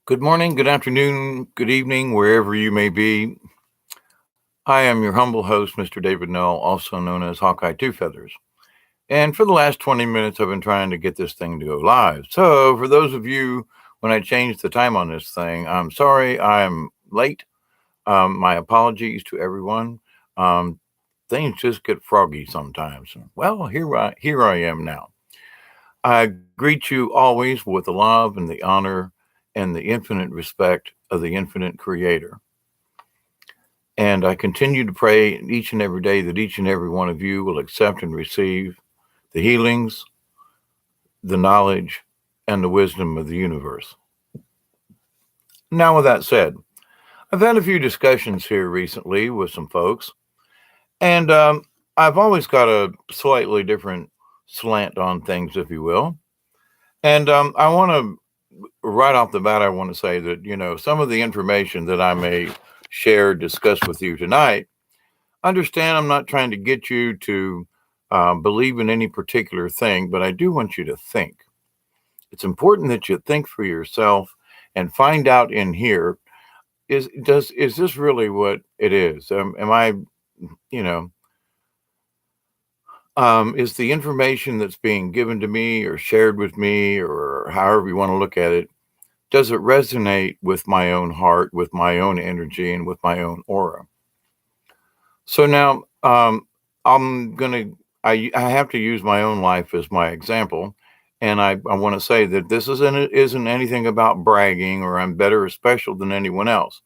Good morning, good afternoon, good evening, wherever you may be. I am your humble host, Mr. David Null, also known as Hawkeye Two Feathers. And for the last 20 minutes, I've been trying to get this thing to go live. So, for those of you, when I changed the time on this thing, I'm sorry I'm late. My apologies to everyone. Um, Things just get froggy sometimes. Well, here I am now. I greet you always with the love and the honor and the infinite respect of the infinite creator. And I continue to pray each and every day that each and every one of you will accept and receive the healings, the knowledge, and the wisdom of the universe. Now, with that said, I've had a few discussions here recently with some folks, and I've always got a slightly different slant on things, if you will. And I want to, right off the bat, I want to say that, some of the information that I may share, discuss with you tonight, understand I'm not trying to get you to believe in any particular thing, but I do want you to think. It's important that you think for yourself and find out in here is this really what it is? Am I, you know, is the information that's being given to me or shared with me or however you want to look at it, does it resonate with my own heart, with my own energy, and with my own aura? So now I'm gonna I have to use my own life as my example, and I want to say that this isn't anything about bragging or I'm better or special than anyone else.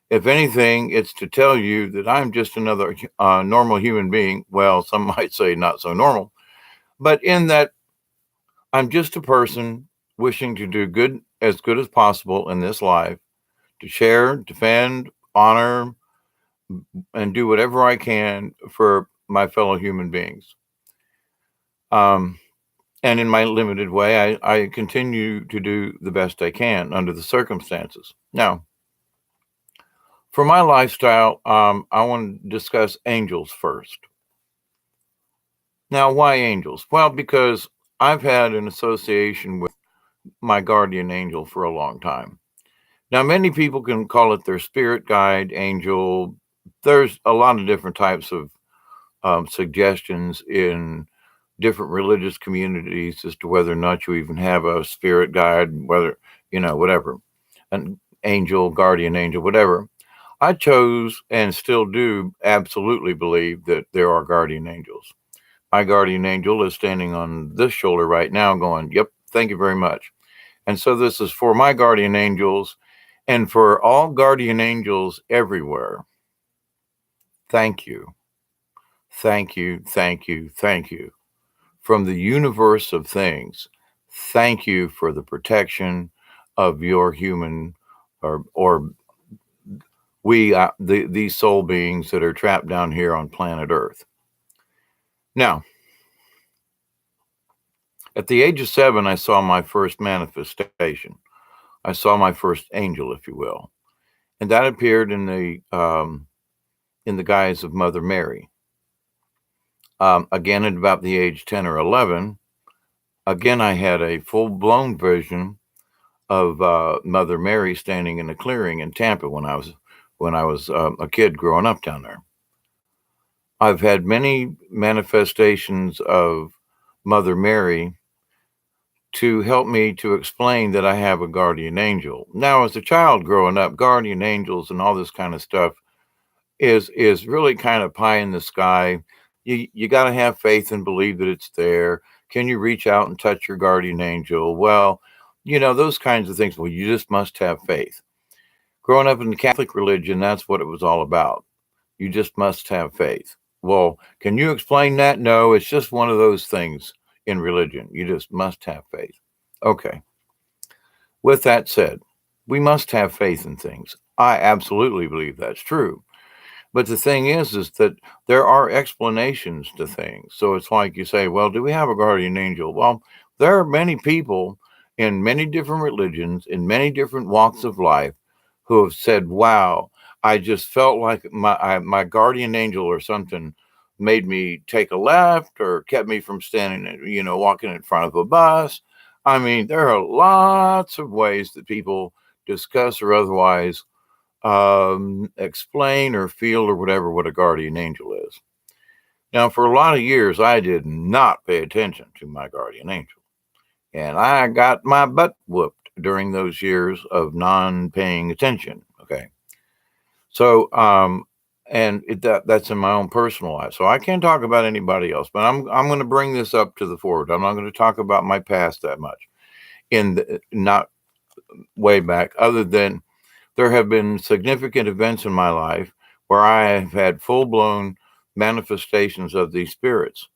If anything, it's to tell you that I'm just another normal human being. Well, some might say not so normal, but in that I'm just a person wishing to do good as possible in this life, to share, defend, honor, and do whatever I can for my fellow human beings. Um, and in my limited way, I continue to do the best I can under the circumstances. Now, for my lifestyle, I want to discuss angels first. Now, why angels? Well, because I've had an association with my guardian angel for a long time. Now, many people can call it their spirit guide, angel. There's a lot of different types of suggestions in different religious communities as to whether or not you even have a spirit guide, whether, whatever, an angel, guardian angel, whatever. I chose and still do absolutely believe that there are guardian angels. My guardian angel is standing on this shoulder right now going, yep, thank you very much. And so this is for my guardian angels and for all guardian angels everywhere. Thank you. Thank you. Thank you. Thank you. From the universe of things, thank you for the protection of your human or these soul beings that are trapped down here on planet Earth. Now, at the age of 7, I saw my first manifestation. I saw my first angel, if you will, and that appeared in the guise of Mother Mary. Again, at about the age 10 or 11, again I had a full blown vision of Mother Mary standing in a clearing in Tampa when I was a kid growing up down there. I've had many manifestations of Mother Mary to help me to explain that I have a guardian angel. Now, as a child growing up, guardian angels and all this kind of stuff is really kind of pie in the sky. You got to have faith and believe that it's there. Can you reach out and touch your guardian angel? Well, those kinds of things. Well, you just must have faith. Growing up in the Catholic religion, that's what it was all about. You just must have faith. Well, can you explain that? No, it's just one of those things in religion. You just must have faith. Okay. With that said, we must have faith in things. I absolutely believe that's true. But the thing is that there are explanations to things. So it's like you say, well, do we have a guardian angel? Well, there are many people in many different religions, in many different walks of life, who have said, wow, I just felt like my guardian angel or something made me take a left or kept me from standing, walking in front of a bus. I mean, there are lots of ways that people discuss or otherwise explain or feel or whatever what a guardian angel is. Now, for a lot of years, I did not pay attention to my guardian angel, and I got my butt whooped during those years of non-paying attention. Okay, so that's in my own personal life, so I can't talk about anybody else. But I'm going to bring this up to the forward. I'm not going to talk about my past that much, not way back, other than there have been significant events in my life where I have had full-blown manifestations of these spirits,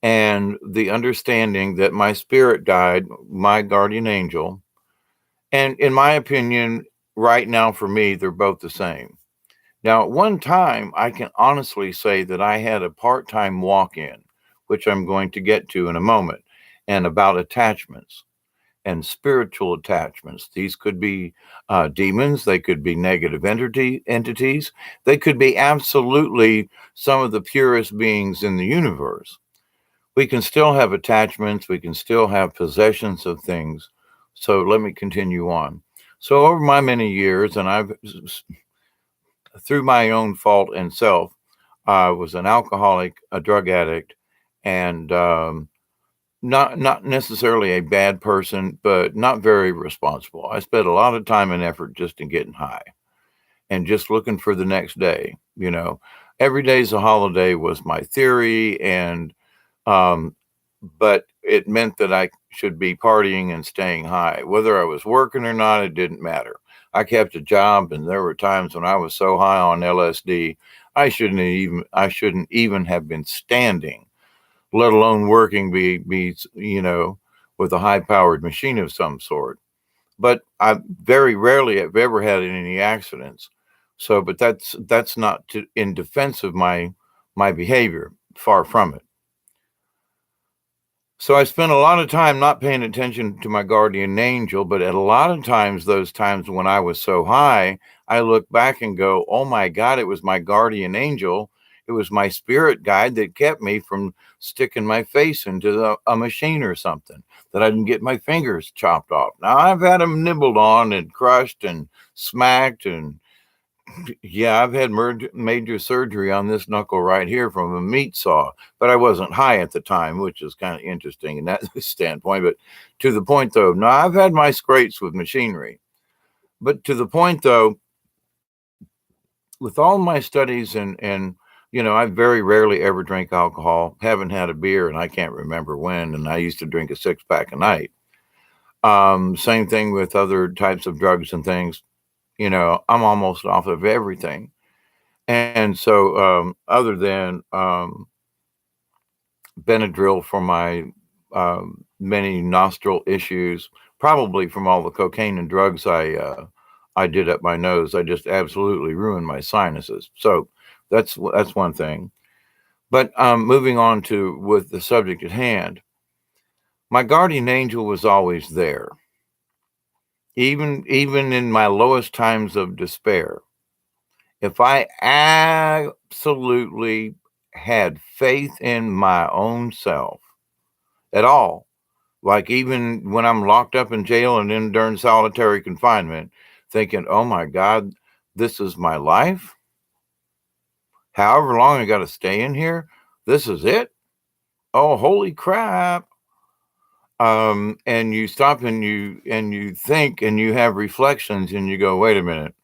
and the understanding that my spirit guide, my guardian angel, and in my opinion, right now for me, they're both the same. Now, at one time, I can honestly say that I had a part-time walk-in, which I'm going to get to in a moment, and about attachments and spiritual attachments. These could be demons, they could be negative entities, they could be absolutely some of the purest beings in the universe. We can still have attachments, we can still have possessions of things. So let me continue on. So over my many years, and through my own fault and self, I was an alcoholic, a drug addict, and not necessarily a bad person, but not very responsible. I spent a lot of time and effort just in getting high and just looking for the next day. Every day's a holiday was my theory, and but it meant that I should be partying and staying high. Whether I was working or not, it didn't matter. I kept a job, and there were times when I was so high on LSD, I shouldn't even have been standing, let alone working, be with a high-powered machine of some sort. But I very rarely have ever had any accidents. So, but that's not in defense of my behavior. Far from it. So I spent a lot of time not paying attention to my guardian angel, but at a lot of times, those times when I was so high, I look back and go, oh my God, it was my guardian angel. It was my spirit guide that kept me from sticking my face into a machine or something, that I didn't get my fingers chopped off. Now, I've had them nibbled on and crushed and smacked, and yeah, I've had major surgery on this knuckle right here from a meat saw, but I wasn't high at the time, which is kind of interesting in that standpoint. But to the point, though, no, I've had my scrapes with machinery. But to the point, though, with all my studies and I very rarely ever drink alcohol, haven't had a beer, and I can't remember when, and I used to drink a 6-pack a night. Same thing with other types of drugs and things. I'm almost off of everything. And so, other than Benadryl for my many nostril issues, probably from all the cocaine and drugs I did up my nose, I just absolutely ruined my sinuses. So that's one thing. But moving on with the subject at hand, my guardian angel was always there, even in my lowest times of despair. If I absolutely had faith in my own self at all, like even when I'm locked up in jail and in during solitary confinement, thinking, oh my God, this is my life. However long I got to stay in here, this is it. Oh, holy crap. And you stop and you think and you have reflections and you go, wait a minute.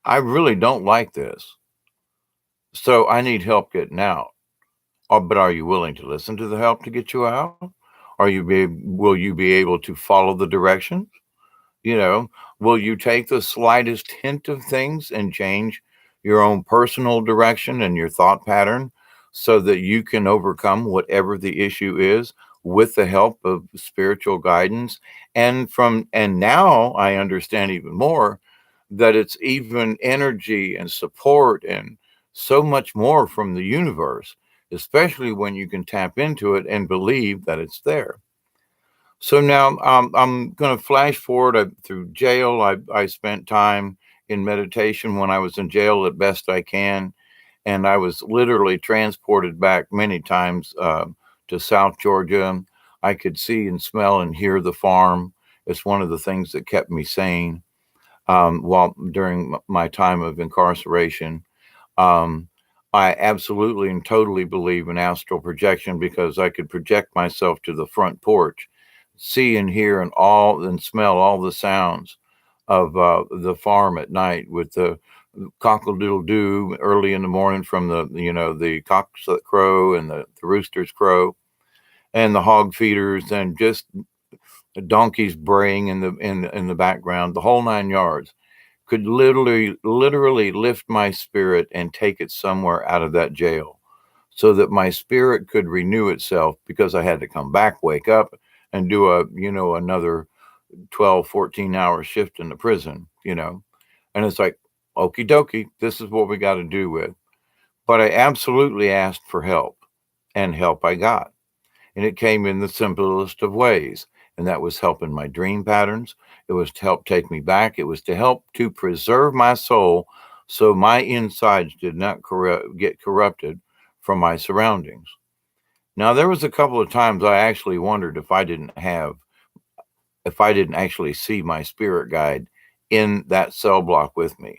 I really don't like this. So I need help getting out. But are you willing to listen to the help to get you out? Will you be able to follow the directions? Will you take the slightest hint of things and change your own personal direction and your thought pattern so that you can overcome whatever the issue is with the help of spiritual guidance? And now I understand even more that it's even energy and support and so much more from the universe, especially when you can tap into it and believe that it's there. So now I'm going to flash forward through jail. I spent time in meditation when I was in jail the best I can. And I was literally transported back many times to South Georgia. I could see and smell and hear the farm It's one of the things that kept me sane while during my time of incarceration. Um, I absolutely and totally believe in astral projection because I could project myself to the front porch, see and hear and smell all the sounds of the farm at night with the cockle-doodle-doo early in the morning from the cocks that crow and the roosters crow and the hog feeders and just the donkeys braying in the background, the whole 9 yards could literally lift my spirit and take it somewhere out of that jail so that my spirit could renew itself because I had to come back, wake up, and do another 12, 14-hour shift in the prison. And it's like, okie dokie, this is what we got to do with. But I absolutely asked for help, and help I got. And it came in the simplest of ways. And that was help in my dream patterns. It was to help take me back. It was to help to preserve my soul so my insides did not get corrupted from my surroundings. Now, there was a couple of times I actually wondered if I didn't actually see my spirit guide in that cell block with me.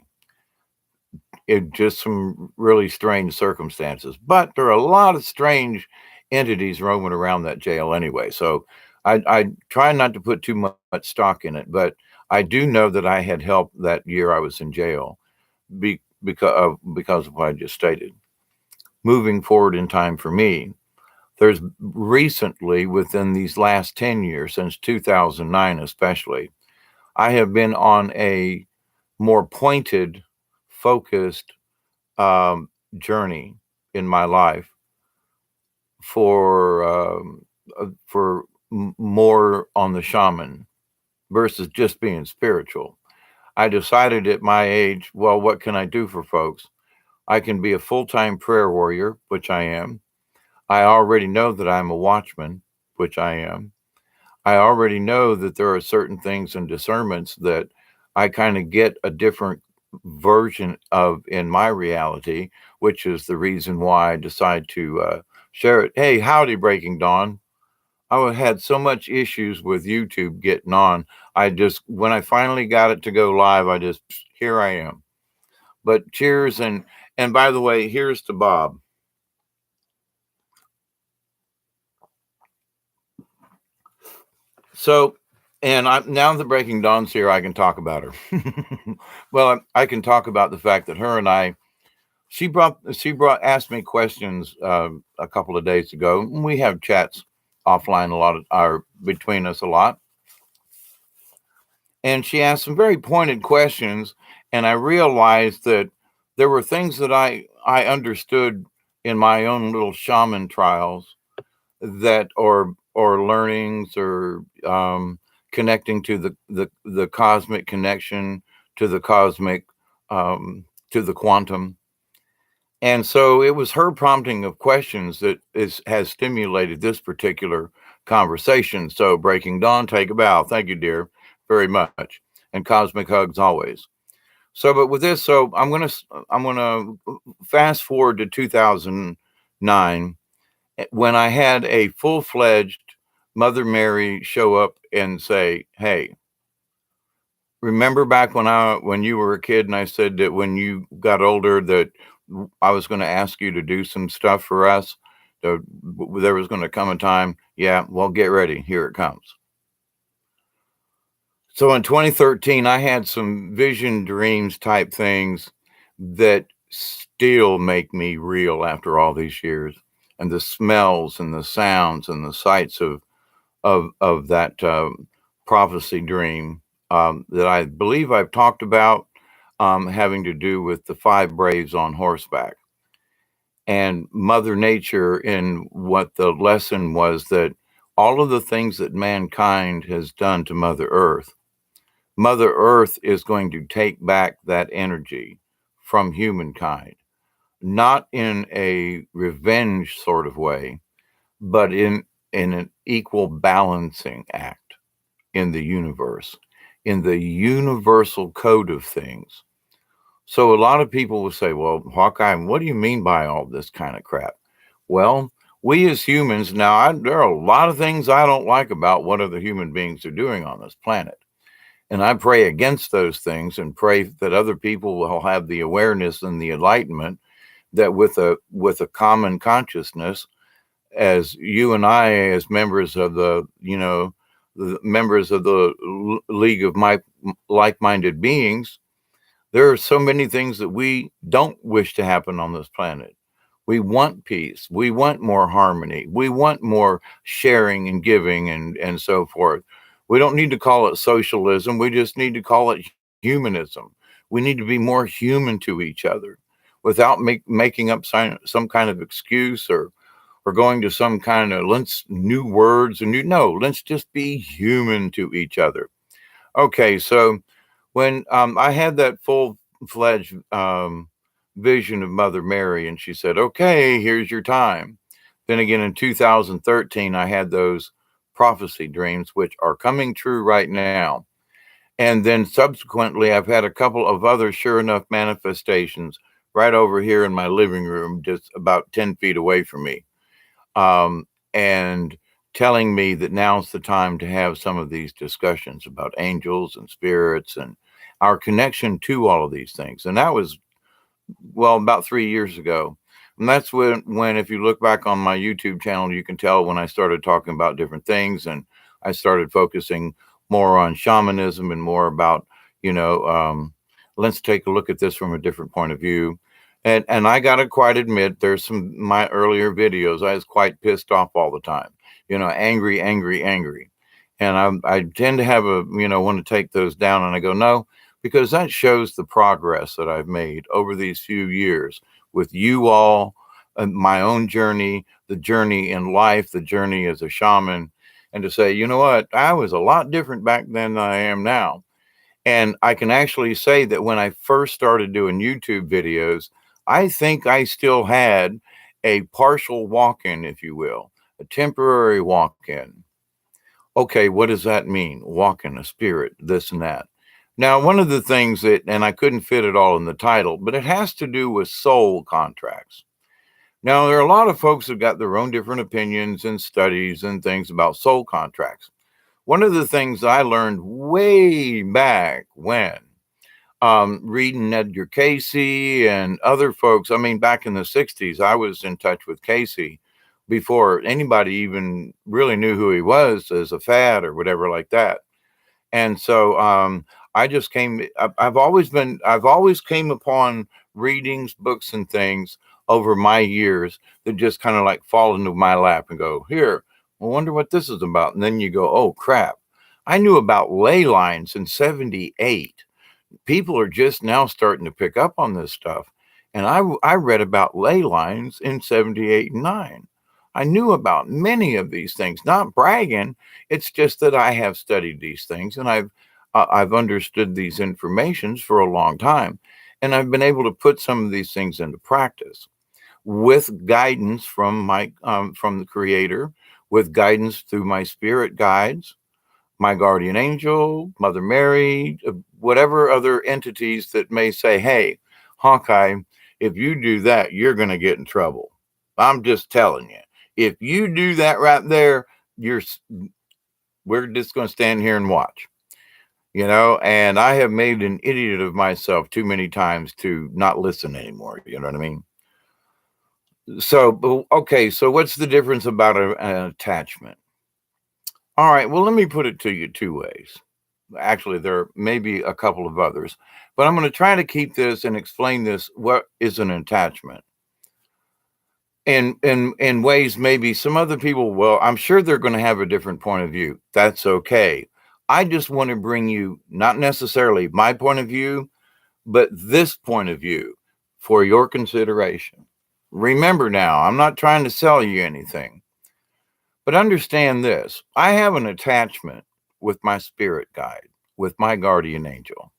It just some really strange circumstances, but there are a lot of strange entities roaming around that jail anyway. So I try not to put too much stock in it, but I do know that I had help that year I was in jail because of what I just stated. Moving forward in time for me, there's recently, within these last 10 years, since 2009 especially, I have been on a more pointed, focused journey in my life for more on the shaman versus just being spiritual. I decided at my age, well, what can I do for folks? I can be a full-time prayer warrior, which I am. I already know that I'm a watchman, which I am. I already know that there are certain things and discernments that I kind of get a different version of in my reality, which is the reason why I decide to share it. Hey, howdy, Breaking Dawn. I had so much issues with YouTube getting on. When I finally got it to go live, here I am. But cheers. And by the way, here's to Bob. So, and now that Breaking Dawn's here, I can talk about her. Well, I can talk about the fact that her and I, she asked me questions a couple of days ago. We have chats offline between us a lot. And she asked some very pointed questions, and I realized that there were things that I understood in my own little shaman trials that or learnings or connecting to the cosmic connection to the cosmic to the quantum. And so it was her prompting of questions that has stimulated this particular conversation. So Breaking Dawn, take a bow. Thank you, dear, very much. And cosmic hugs always. So, but with this, so I'm gonna fast forward to 2009 when I had a full-fledged Mother Mary show up and say, "Hey, remember back when you were a kid and I said that when you got older that I was going to ask you to do some stuff for us. There was going to come a time. Yeah, well, get ready. Here it comes." So in 2013, I had some vision dreams type things that still make me real after all these years, and the smells and the sounds and the sights of that prophecy dream that I believe I've talked about, having to do with the 5 braves on horseback and Mother Nature. In what the lesson was, that all of the things that mankind has done to Mother Earth is going to take back that energy from humankind, not in a revenge sort of way, but in an equal balancing act in the universe, in the universal code of things. So a lot of people will say, well, Hawkeye, what do you mean by all this kind of crap? Well, We as humans, now, there are a lot of things I don't like about what other human beings are doing on this planet. And I pray against those things and pray that other people will have the awareness and the enlightenment that with a common consciousness, as you and I, as members of the members of the League of my like-minded beings, there are so many things that we don't wish to happen on this planet. We want peace. We want more harmony. We want more sharing and giving and so forth. We don't need to call it socialism. We just need to call it humanism. We need to be more human to each other without making up some kind of excuse or going to some kind of new words and no, let's just be human to each other. Okay, so when I had that full-fledged vision of Mother Mary, and she said, "Okay, here's your time." Then again, in 2013, I had those prophecy dreams, which are coming true right now. And then subsequently, I've had a couple of other sure enough manifestations right over here in my living room, just about 10 feet away from me, and telling me that now's the time to have some of these discussions about angels and spirits and our connection to all of these things. And that was, well, about 3 years ago. And that's when, if you look back on my YouTube channel, you can tell when I started talking about different things and I started focusing more on shamanism and more about, let's take a look at this from a different point of view. And I got to quite admit, there's my earlier videos, I was quite pissed off all the time, angry, angry, angry. And I tend to have want to take those down, and I go, no, because that shows the progress that I've made over these few years with you all, my own journey, the journey in life, the journey as a shaman, and to say, you know what, I was a lot different back then than I am now. And I can actually say that when I first started doing YouTube videos, I think I still had a partial walk-in, if you will, a temporary walk-in. Okay, what does that mean? Walk-in, a spirit, this and that. Now, one of the things and I couldn't fit it all in the title, but it has to do with soul contracts. Now, there are a lot of folks who've got their own different opinions and studies and things about soul contracts. One of the things I learned way back when, reading Edgar Cayce and other folks, I mean, back in the 60s, I was in touch with Cayce before anybody even really knew who he was as a fad or whatever like that. And so I just I've always came upon readings, books and things over my years that just kind of like fall into my lap and go, here, I wonder what this is about. And then you go, oh crap, I knew about ley lines in 78. People are just now starting to pick up on this stuff. And I read about ley lines in 78 and 9. I knew about many of these things, not bragging. It's just that I have studied these things and I've understood these informations for a long time. And I've been able to put some of these things into practice with guidance from from the Creator, with guidance through my spirit guides, my guardian angel, Mother Mary, whatever other entities that may say, hey, Hawkeye, if you do that, you're going to get in trouble. I'm just telling you, if you do that right there, we're just going to stand here and watch, and I have made an idiot of myself too many times to not listen anymore. You know what I mean? So, okay, so what's the difference about an attachment? All right, well, let me put it to you two ways. Actually, there may be a couple of others, but I'm going to try to keep this and explain this. What is an attachment? In ways maybe some other people, well, I'm sure they're going to have a different point of view. That's okay. I just want to bring you not necessarily my point of view, but this point of view for your consideration. Remember now, I'm not trying to sell you anything, but understand this. I have an attachment with my spirit guide, with my guardian angel.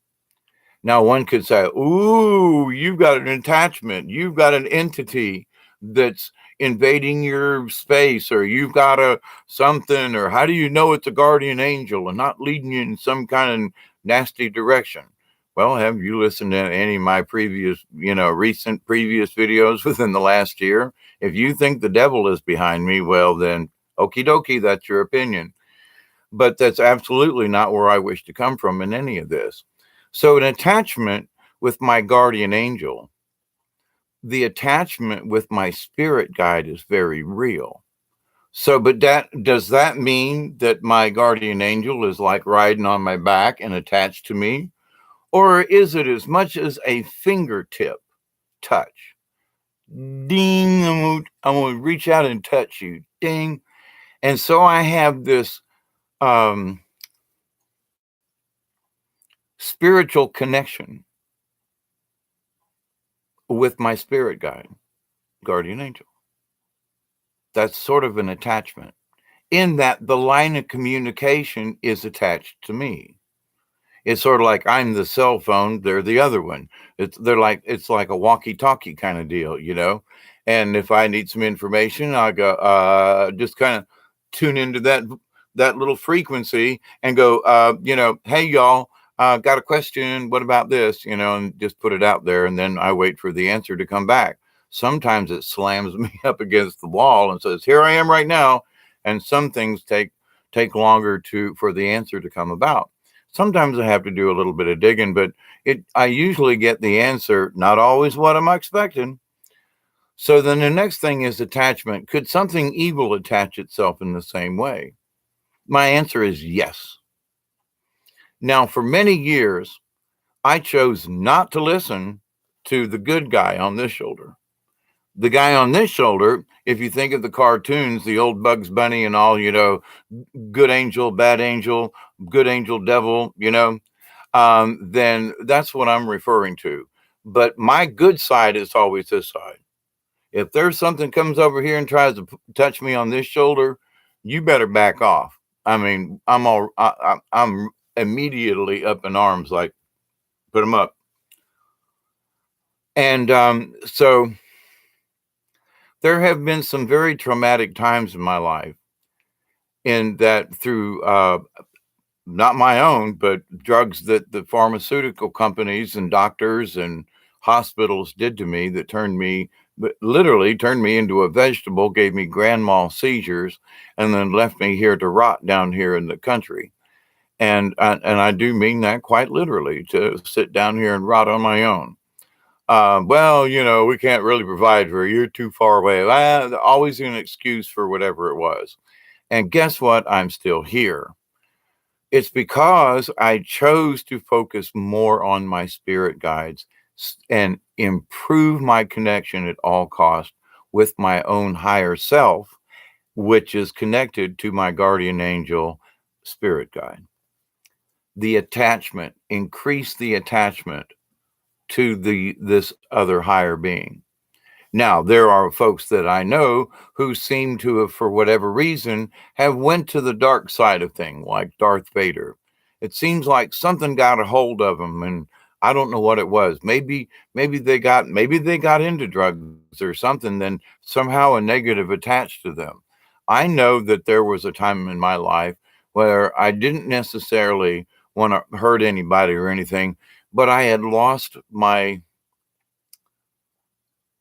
Now, one could say, ooh, you've got an attachment. You've got an entity that's invading your space, or you've got something, or how do you know it's a guardian angel and not leading you in some kind of nasty direction? Well, have you listened to any of my recent previous videos within the last year? If you think the devil is behind me, well, then okie dokie, that's your opinion. But that's absolutely not where I wish to come from in any of this. So, an attachment with my guardian angel, the attachment with my spirit guide is very real. So, but does that mean that my guardian angel is like riding on my back and attached to me? Or is it as much as a fingertip touch? Ding, I'm gonna reach out and touch you. Ding. And so I have this um, spiritual connection with my spirit guide, guardian angel. That's sort of an attachment in that the line of communication is attached to me. It's sort of like I'm the cell phone, they're the other one. It's like a walkie-talkie kind of deal, you know. And if I need some information, I go just kind of tune into that little frequency and go, hey y'all, got a question. What about this? You know, and just put it out there, and then I wait for the answer to come back. Sometimes it slams me up against the wall and says, "Here I am right now," and some things take longer for the answer to come about. Sometimes I have to do a little bit of digging, but I usually get the answer, not always what I'm expecting. So then the next thing is attachment. Could something evil attach itself in the same way? My answer is yes. Now, for many years, I chose not to listen to the good guy on this shoulder. The guy on this shoulder, if you think of the cartoons, the old Bugs Bunny and all, you know, good angel, bad angel, good angel, devil, you know, then that's what I'm referring to. But my good side is always this side. If there's something comes over here and tries to touch me on this shoulder, you better back off. I mean, I'm immediately up in arms, like put them up. And so there have been some very traumatic times in my life, in that through not my own, but drugs that the pharmaceutical companies and doctors and hospitals did to me that literally turned me into a vegetable, gave me grand mal seizures, and then left me here to rot down here in the country. And I do mean that quite literally, to sit down here and rot on my own. Well, you know, we can't really provide for you. You're too far away. Always an excuse for whatever it was. And guess what? I'm still here. It's because I chose to focus more on my spirit guides and improve my connection at all costs with my own higher self, which is connected to my guardian angel spirit guide. The attachment, increase the attachment to this other higher being. Now, there are folks that I know who seem to have, for whatever reason, have went to the dark side of things, like Darth Vader. It seems like something got a hold of them, and I don't know what it was. Maybe they got into drugs or something, then somehow a negative attached to them. I know that there was a time in my life where I didn't necessarily want to hurt anybody or anything, but I had lost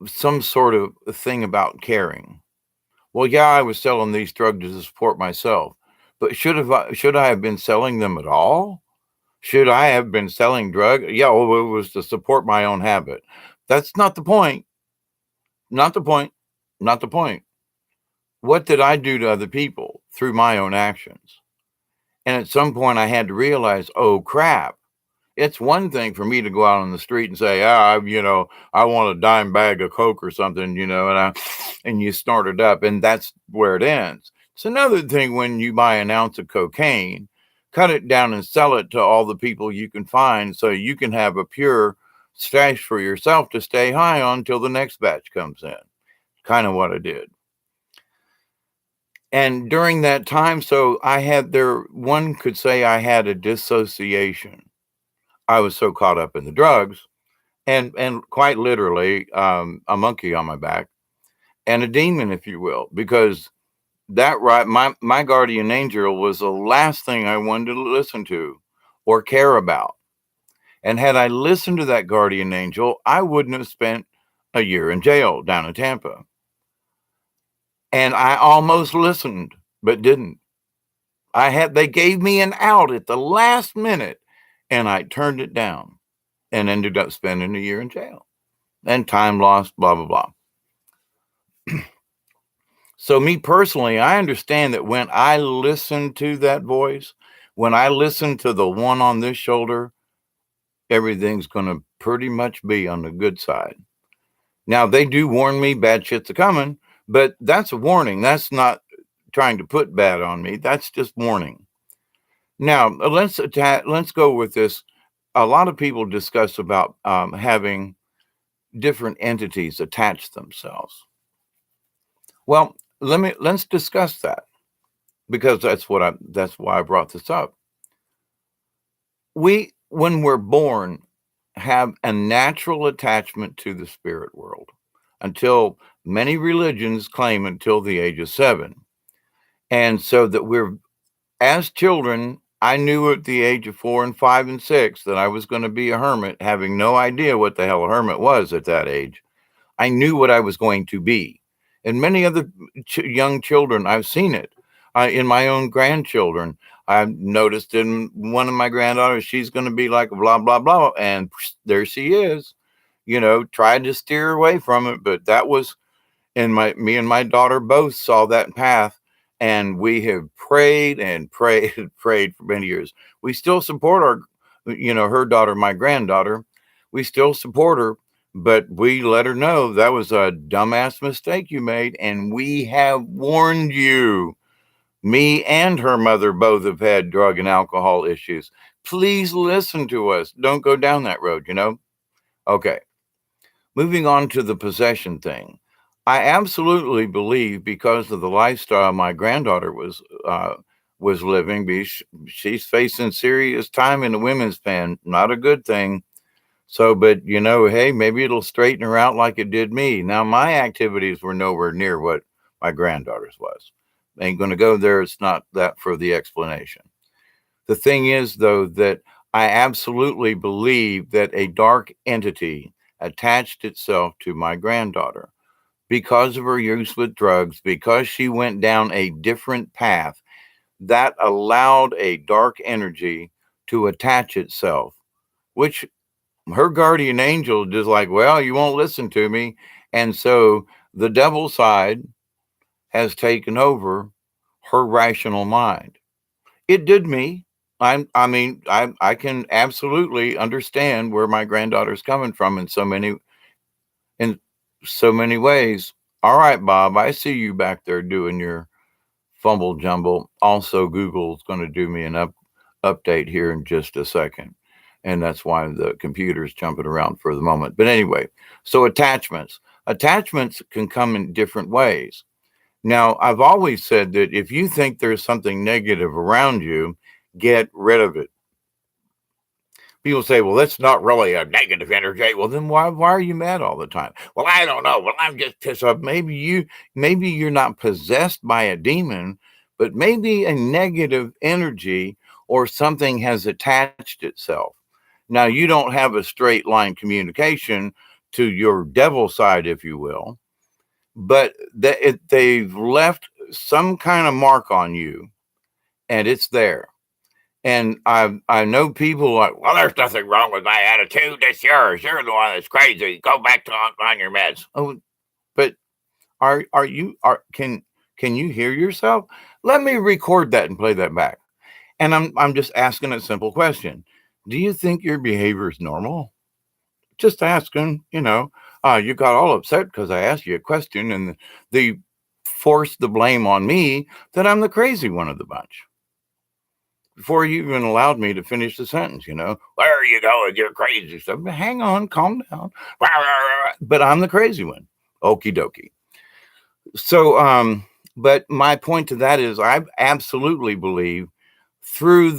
some sort of thing about caring. Well, yeah, I was selling these drugs to support myself, but should I have been selling them at all? Should I have been selling drugs? Yeah, well, it was to support my own habit. That's not the point. Not the point. Not the point. What did I do to other people through my own actions? And at some point, I had to realize, oh crap. It's one thing for me to go out on the street and say, I want a dime bag of Coke or something, and you snort it up, and that's where it ends. It's another thing when you buy an ounce of cocaine, cut it down and sell it to all the people you can find so you can have a pure stash for yourself to stay high on until the next batch comes in. Kind of what I did. And during that time, so one could say I had a dissociation. I was so caught up in the drugs and quite literally a monkey on my back and a demon, if you will, because my guardian angel was the last thing I wanted to listen to or care about. And had I listened to that guardian angel, I wouldn't have spent a year in jail down in Tampa. And I almost listened, but didn't. They gave me an out at the last minute, and I turned it down and ended up spending a year in jail and time lost, blah, blah, blah. So me personally, I understand that when I listen to that voice, when I listen to the one on this shoulder, everything's going to pretty much be on the good side. Now, they do warn me bad shit's coming, but that's a warning. That's not trying to put bad on me. That's just warning. Now, let's go with this. A lot of people discuss about having different entities attach themselves. Well, let's discuss that, because that's why I brought this up. We, when we're born, have a natural attachment to the spirit world until many religions claim until the age of 7. And so that as children, I knew at the age of 4 and 5 and 6 that I was going to be a hermit, having no idea what the hell a hermit was at that age. I knew what I was going to be. And many other young children, I've seen it in my own grandchildren. I've noticed in one of my granddaughters, she's going to be like blah, blah, blah. And there she is, tried to steer away from it. But that was, me and my daughter both saw that path. And we have prayed and prayed and prayed for many years. We still support her daughter, my granddaughter. We still support her, but we let her know that was a dumbass mistake you made. And we have warned you. Me and her mother both have had drug and alcohol issues. Please listen to us. Don't go down that road, Okay. Moving on to the possession thing. I absolutely believe, because of the lifestyle my granddaughter was living, she's facing serious time in the women's pen. Not a good thing. So, but hey, maybe it'll straighten her out like it did me. Now, my activities were nowhere near what my granddaughter's was. Ain't going to go there. It's not that for the explanation. The thing is, though, that I absolutely believe that a dark entity attached itself to my granddaughter because of her use with drugs, because she went down a different path that allowed a dark energy to attach itself, which her guardian angel just like, well, you won't listen to me. And so the devil side has taken over her rational mind. It did me. I can absolutely understand where my granddaughter's coming from in so many ways. All right, Bob, I see you back there doing your fumble jumble. Also, Google's going to do me an update here in just a second. And that's why the computer's jumping around for the moment. But anyway, so attachments can come in different ways. Now, I've always said that if you think there's something negative around you, get rid of it. People say, well, that's not really a negative energy. Well, then why are you mad all the time? Well, I don't know. Well, I'm just pissed off. Maybe you're not possessed by a demon, but maybe a negative energy or something has attached itself. Now, you don't have a straight line communication to your devil side, if you will, but they've left some kind of mark on you, and it's there. And I know people like, well, there's nothing wrong with my attitude. It's yours. You're the one that's crazy. Go back to on your meds. Oh, but can you hear yourself? Let me record that and play that back. And I'm just asking a simple question. Do you think your behavior is normal? Just asking, you got all upset because I asked you a question, and they forced the blame on me that I'm the crazy one of the bunch. Before you even allowed me to finish the sentence, where are you going? You're crazy. So hang on, calm down. But I'm the crazy one. Okie dokie. So, but my point to that is I absolutely believe through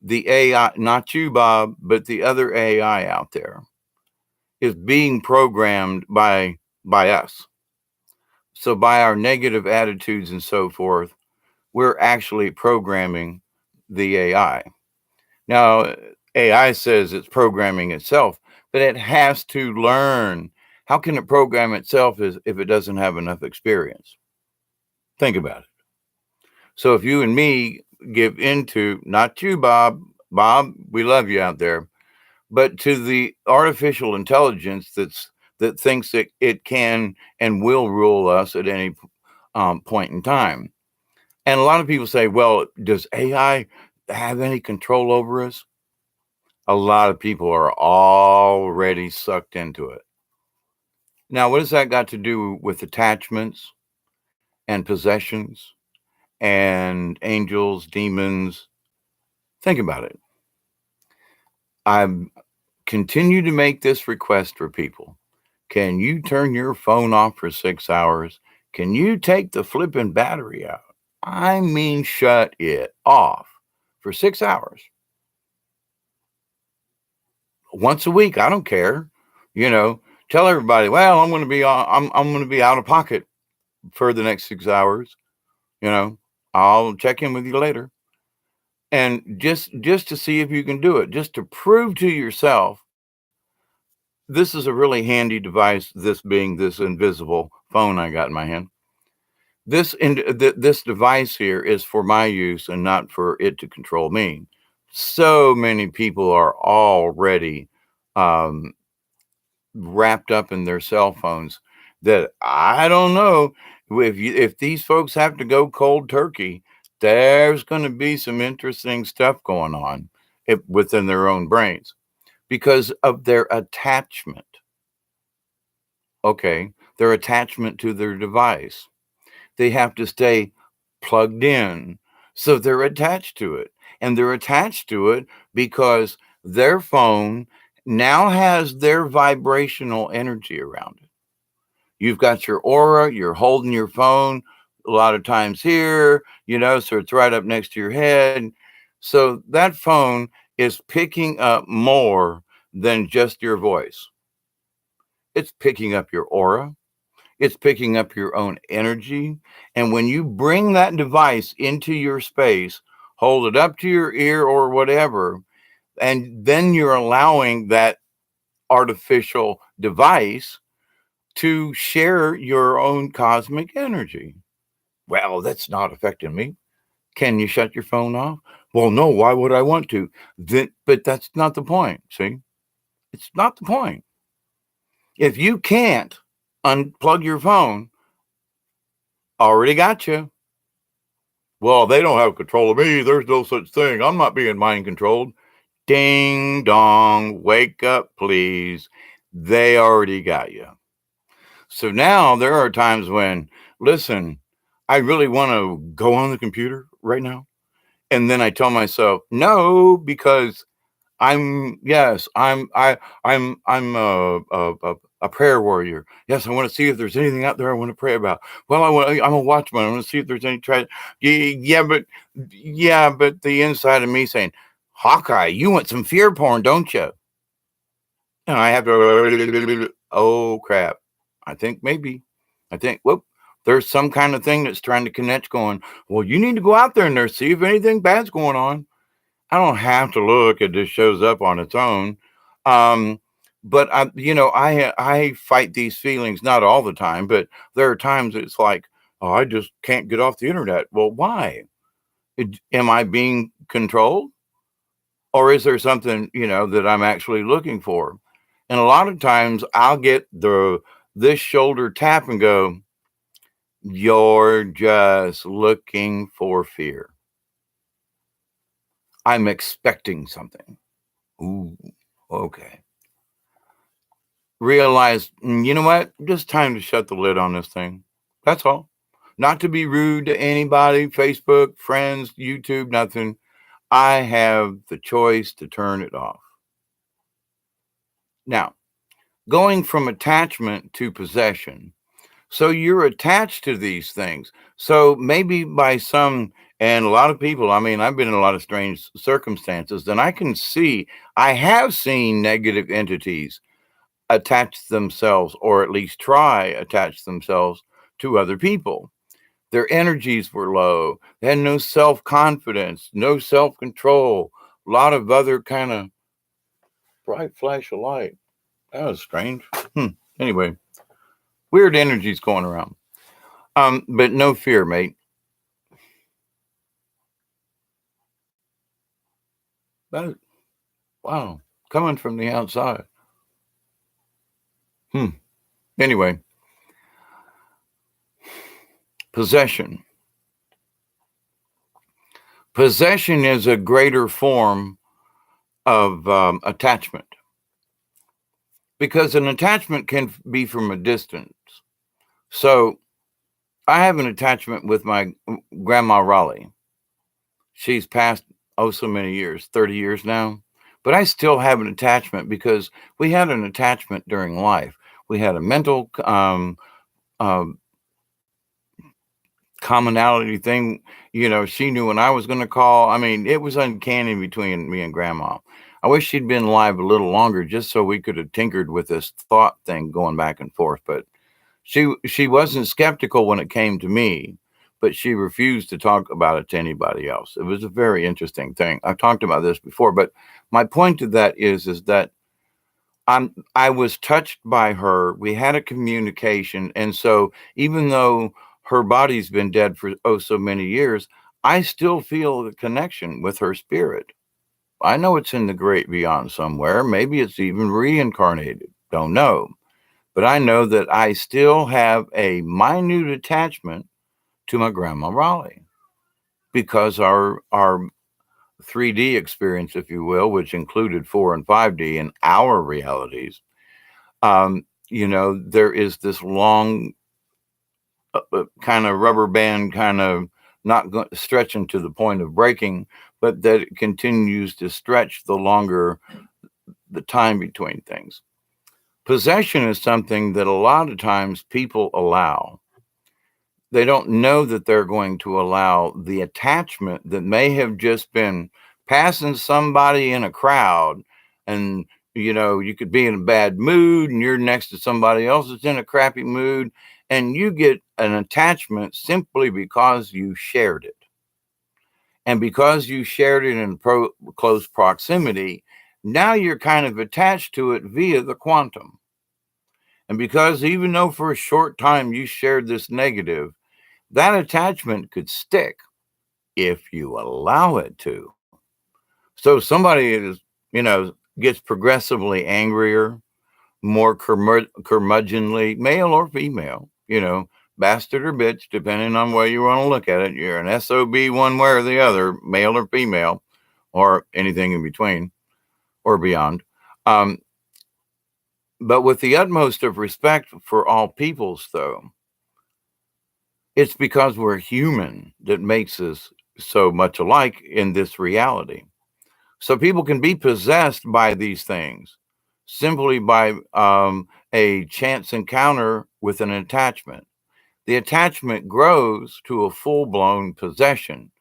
the AI, not you, Bob, but the other AI out there is being programmed by us. So by our negative attitudes and so forth, we're actually programming the AI. Now, AI says it's programming itself, but it has to learn. How can it program itself if it doesn't have enough experience? Think about it. So if you and me give into, not you, Bob, we love you out there, but to the artificial intelligence that thinks it can and will rule us at any point in time. And a lot of people say, well, does AI have any control over us? A lot of people are already sucked into it. Now, what has that got to do with attachments and possessions and angels, demons? Think about it. I continue to make this request for people. Can you turn your phone off for 6 hours? Can you take the flipping battery out? I mean, shut it off for 6 hours. Once a week, I don't care. Tell everybody, well, I'm going to be I'm going to be out of pocket for the next 6 hours. I'll check in with you later. And just to see if you can do it, just to prove to yourself, this is a really handy device, this being this invisible phone I got in my hand. This device here is for my use and not for it to control me. So many people are already wrapped up in their cell phones that I don't know if these folks have to go cold turkey, there's going to be some interesting stuff going on within their own brains because of their attachment. Okay, their attachment to their device. They have to stay plugged in. So they're attached to it. And they're attached to it because their phone now has their vibrational energy around it. You've got your aura, you're holding your phone a lot of times here, so it's right up next to your head. So that phone is picking up more than just your voice. It's picking up your aura. It's picking up your own energy. And when you bring that device into your space, hold it up to your ear or whatever, and then you're allowing that artificial device to share your own cosmic energy. Well, that's not affecting me. Can you shut your phone off? Well, no, why would I want to? But that's not the point, see? It's not the point. If you can't unplug your phone, already got you. Well, they don't have control of me. There's no such thing. I'm not being mind controlled. Ding dong, wake up, please. They already got you. So now there are times when, listen, I really want to go on the computer right now. And then I tell myself, no, because I'm a prayer warrior. Yes, I want to see if there's anything out there I want to pray about. Well, I'm a watchman. I want to see if there's any yeah, but the inside of me saying, Hawkeye, you want some fear porn, don't you? And I have to, oh crap. I think whoop, there's some kind of thing that's trying to connect going, well, you need to go out there and see if anything bad's going on. I don't have to look. It just shows up on its own. But I fight these feelings, not all the time, but there are times it's like, oh, I just can't get off the internet. Well, why? Am I being controlled? Or is there something, that I'm actually looking for? And a lot of times I'll get this shoulder tap and go, you're just looking for fear. I'm expecting something. Ooh, okay. Realize, you know what? Just time to shut the lid on this thing. That's all. Not to be rude to anybody, Facebook, friends, YouTube, nothing. I have the choice to turn it off. Now, going from attachment to possession. So you're attached to these things. So maybe by and a lot of people, I've been in a lot of strange circumstances, and I have seen negative entities attach themselves, or at least attach themselves to other people. Their energies were low. They had no self-confidence, no self-control, a lot of other kind of bright flash of light. That was strange. Anyway, weird energies going around. But no fear, mate. That, wow, coming from the outside. Anyway, possession. Possession is a greater form of attachment, because an attachment can be from a distance. So I have an attachment with my grandma Raleigh. She's passed so many years, 30 years now, but I still have an attachment because we had an attachment during life. We had a mental commonality thing. She knew when I was going to call. I mean, it was uncanny between me and grandma. I wish she'd been alive a little longer just so we could have tinkered with this thought thing going back and forth. But she wasn't skeptical when it came to me, but she refused to talk about it to anybody else. It was a very interesting thing. I've talked about this before, but my point to that is that I was touched by her. We had a communication, and so even though her body's been dead for so many years, I still feel the connection with her spirit. I know it's in the great beyond somewhere. Maybe it's even reincarnated. Don't know. But I know that I still have a minute attachment to my grandma Raleigh, because our 3D experience, if you will, which included 4 and 5D in our realities, there is this long kind of rubber band, kind of not stretching to the point of breaking, but that it continues to stretch the longer the time between things. Possession is something that a lot of times people allow. They don't know that they're going to allow the attachment that may have just been passing somebody in a crowd, and you could be in a bad mood and you're next to somebody else that's in a crappy mood, and you get an attachment simply because you shared it. And because you shared it in close proximity, now you're kind of attached to it via the quantum. And because even though for a short time you shared this negative, that attachment could stick if you allow it to. So somebody gets progressively angrier, more curmudgeonly, male or female, bastard or bitch, depending on where you want to look at it. You're an SOB one way or the other, male or female, or anything in between or beyond. But with the utmost of respect for all peoples, though, it's because we're human that makes us so much alike in this reality. So people can be possessed by these things simply by a chance encounter with an attachment. The attachment grows to a full-blown possession,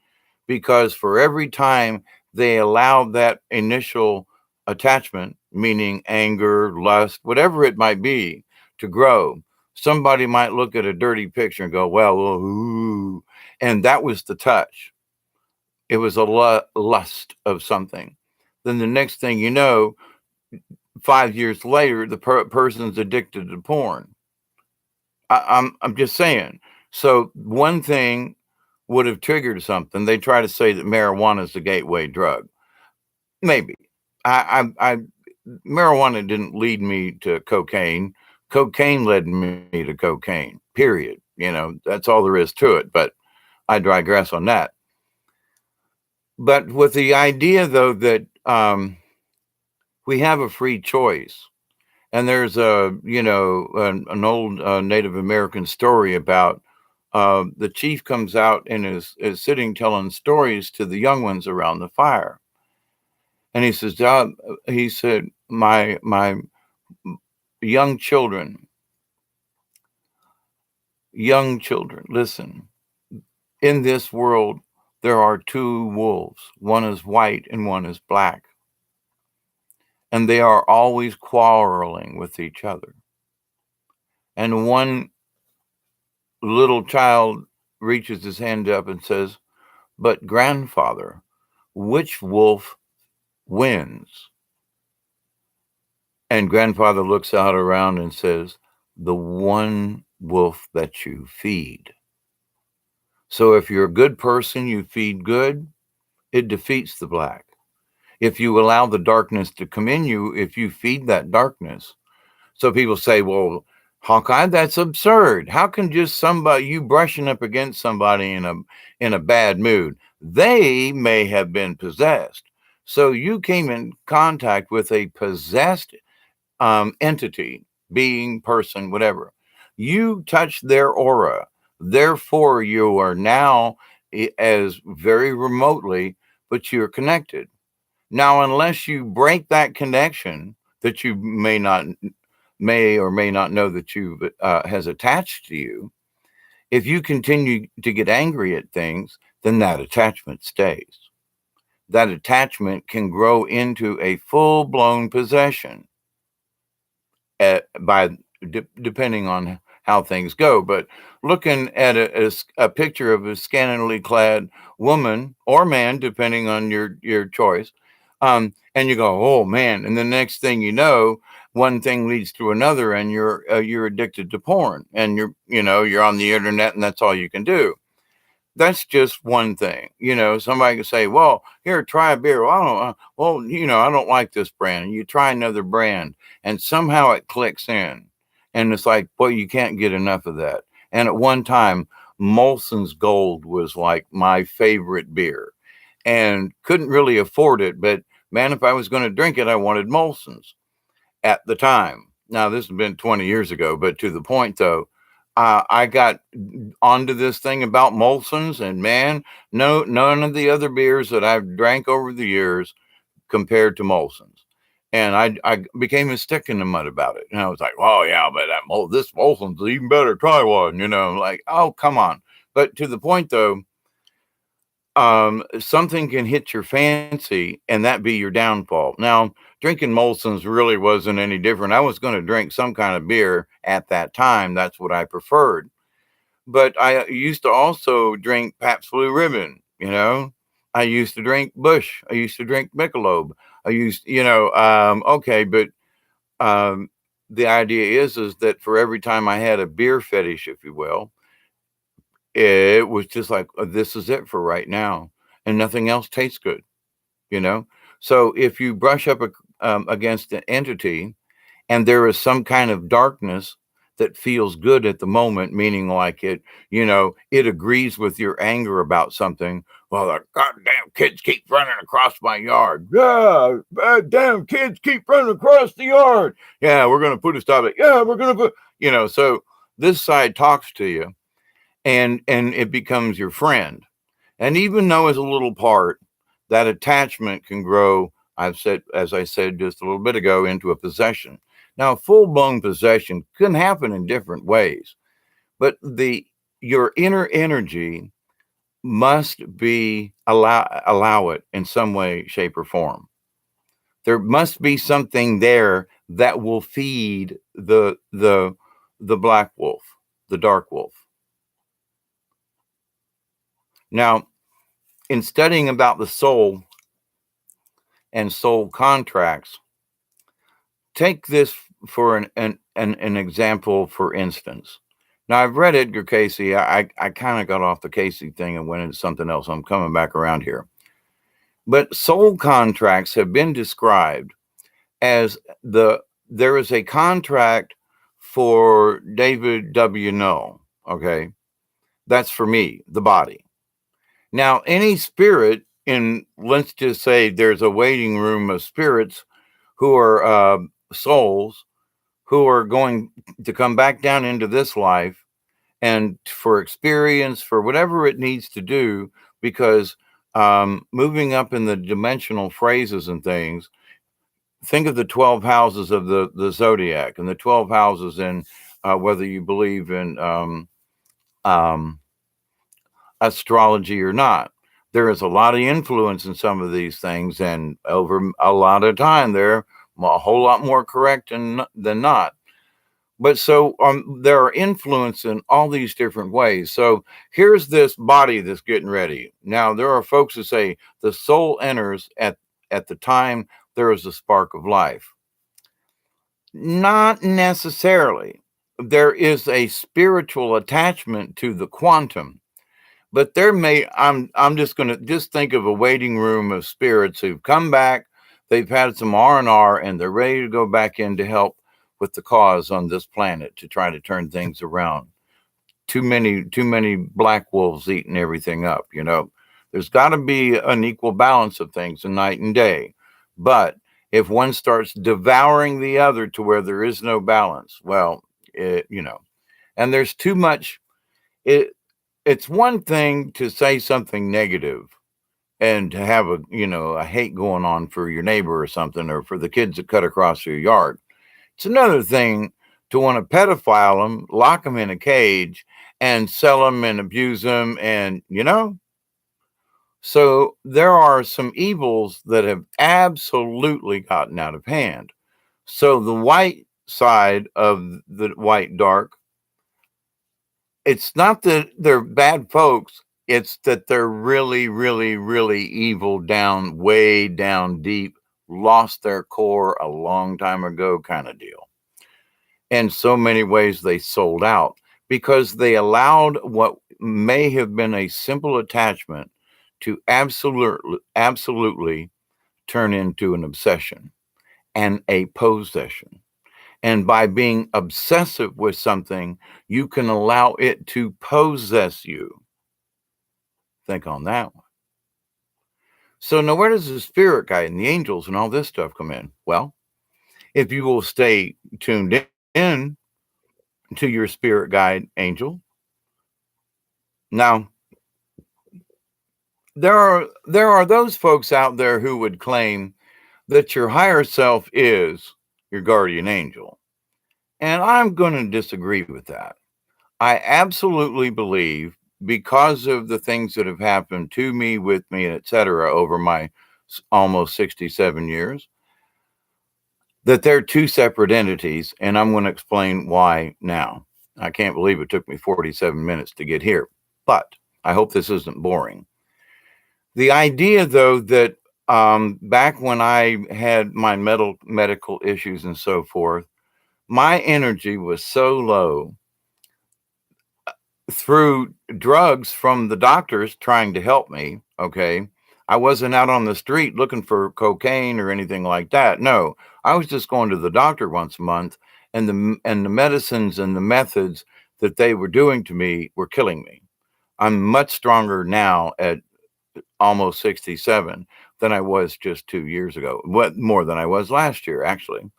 because for every time they allow that initial attachment, meaning anger, lust, whatever it might be, to grow, somebody might look at a dirty picture and go, well, ooh, and that was the touch. It was a lust of something. Then the next thing you know, 5 years later, the person's addicted to porn. I'm just saying. So one thing would have triggered something. They try to say that marijuana is the gateway drug. Maybe. I marijuana didn't lead me to cocaine. Cocaine led me to cocaine. Period. That's all there is to it. But I digress on that. But with the idea, though, that we have a free choice. And there's an old Native American story about the chief comes out and is sitting telling stories to the young ones around the fire. And he says, he said, my young children, listen, in this world, there are 2 wolves. One is white and one is black. And they are always quarreling with each other. And one little child reaches his hand up and says, but grandfather, which wolf wins. And grandfather looks out around and says, the one wolf that you feed. So if you're a good person, you feed good, it defeats the black. If you allow the darkness to come in you, if you feed that darkness. So people say, well, Hawkeye, that's absurd. How can just somebody, you brushing up against somebody in a bad mood? They may have been possessed. So you came in contact with a possessed entity, being, person, whatever. You touch their aura. Therefore, you are now as very remotely, but you're connected. Now, unless you break that connection that you may or may not know that you has attached to you, if you continue to get angry at things, then that attachment stays. That attachment can grow into a full-blown possession depending on how things go. But looking at a picture of a scantily clad woman or man, depending on your choice, and you go, oh man, and the next thing you know, one thing leads to another, and you're addicted to porn, and you're on the internet, and that's all you can do. That's just one thing. Somebody can say, well, here, try a beer. Well, I don't like this brand. And you try another brand, and somehow it clicks in. And it's like, boy, you can't get enough of that. And at one time, Molson's Gold was like my favorite beer, and couldn't really afford it. But man, if I was going to drink it, I wanted Molson's at the time. Now, this has been 20 years ago, but to the point, though, I got onto this thing about Molson's, and man, none of the other beers that I've drank over the years compared to Molson's. And I became a stick in the mud about it. And I was like, oh, yeah, but this Molson's is even better. Try one, like, oh, come on. But to the point, though, something can hit your fancy and that be your downfall. Now, drinking Molson's really wasn't any different. I was going to drink some kind of beer at that time. That's what I preferred. But I used to also drink Pabst Blue Ribbon, I used to drink Busch. I used to drink Michelob. I used, okay, but the idea is that for every time I had a beer fetish, if you will, it was just like, this is it for right now, and nothing else tastes good, So if you brush up against an entity, and there is some kind of darkness that feels good at the moment, meaning like it agrees with your anger about something. Well, the goddamn kids keep running across my yard. Yeah, damn kids keep running across the yard. Yeah, we're going to put a stop it. Yeah, we're going to put, so this side talks to you, and it becomes your friend. And even though it's a little part, that attachment can grow, as I said just a little bit ago, into a possession. Now, full-blown possession can happen in different ways, but your inner energy must allow it in some way, shape, or form. There must be something there that will feed the black wolf, the dark wolf. Now, in studying about the soul and soul contracts, take this for an example, for instance. Now, I've read Edgar Cayce. I kind of got off the Cayce thing and went into something else. I'm coming back around here. But soul contracts have been described as there is a contract for David W. Null. Okay. That's for me, the body. Now, any spirit let's just say there's a waiting room of spirits who are souls who are going to come back down into this life and for experience, for whatever it needs to do, because moving up in the dimensional phrases and things, think of the 12 houses of the zodiac and the 12 houses in whether you believe in astrology or not. There is a lot of influence in some of these things, and over a lot of time, they're a whole lot more correct than not. But so there are influence in all these different ways. So here's this body that's getting ready. Now, there are folks who say the soul enters at the time there was a spark of life. Not necessarily. There is a spiritual attachment to the quantum, but I'm just going to just think of a waiting room of spirits who've come back, they've had some R&R, and they're ready to go back in to help with the cause on this planet to try to turn things around. Too many black wolves eating everything up, you know. There's got to be an equal balance of things, a night and day. But if one starts devouring the other to where there is no balance, well, you know, and there's too much. It's one thing to say something negative and to have a hate going on for your neighbor or something, or for the kids that cut across your yard. It's another thing to want to pedophile them, lock them in a cage, and sell them and abuse them, and so there are some evils that have absolutely gotten out of hand. So the white side of the white dark, it's not that they're bad folks, it's that they're really, really, really evil down, way down deep, lost their core a long time ago kind of deal. In so many ways, they sold out because they allowed what may have been a simple attachment to absolutely turn into an obsession and a possession. And by being obsessive with something, you can allow it to possess you. Think on that one. So now where does the spirit guide and the angels and all this stuff come in? Well, if you will stay tuned in to your spirit guide angel. Now, there are those folks out there who would claim that your higher self is your guardian angel. And I'm going to disagree with that. I absolutely believe, because of the things that have happened to me, with me, etc., over my almost 67 years, that they're two separate entities, and I'm going to explain why now. I can't believe it took me 47 minutes to get here, but I hope this isn't boring. The idea, though, that back when I had my medical issues and so forth, my energy was so low through drugs from the doctors trying to help me. Okay. I wasn't out on the street looking for cocaine or anything like that. No, I was just going to the doctor once a month, and the medicines and the methods that they were doing to me were killing me. I'm much stronger now at almost 67 than I was just 2 years ago. What more than I was last year, actually.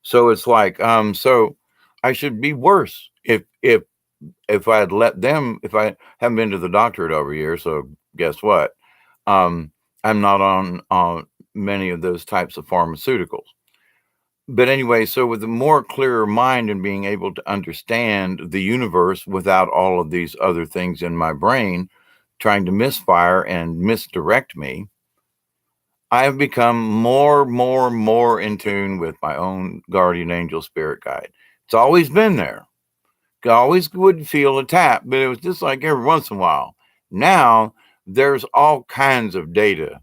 So it's like, so I should be worse if I had let them, if I haven't been to the doctor in over a year. So guess what? I'm not on many of those types of pharmaceuticals. But anyway, so with a more clearer mind and being able to understand the universe without all of these other things in my brain trying to misfire and misdirect me, I have become more in tune with my own guardian angel spirit guide. It's always been there. I always would feel a tap, but it was just like every once in a while. Now there's all kinds of data,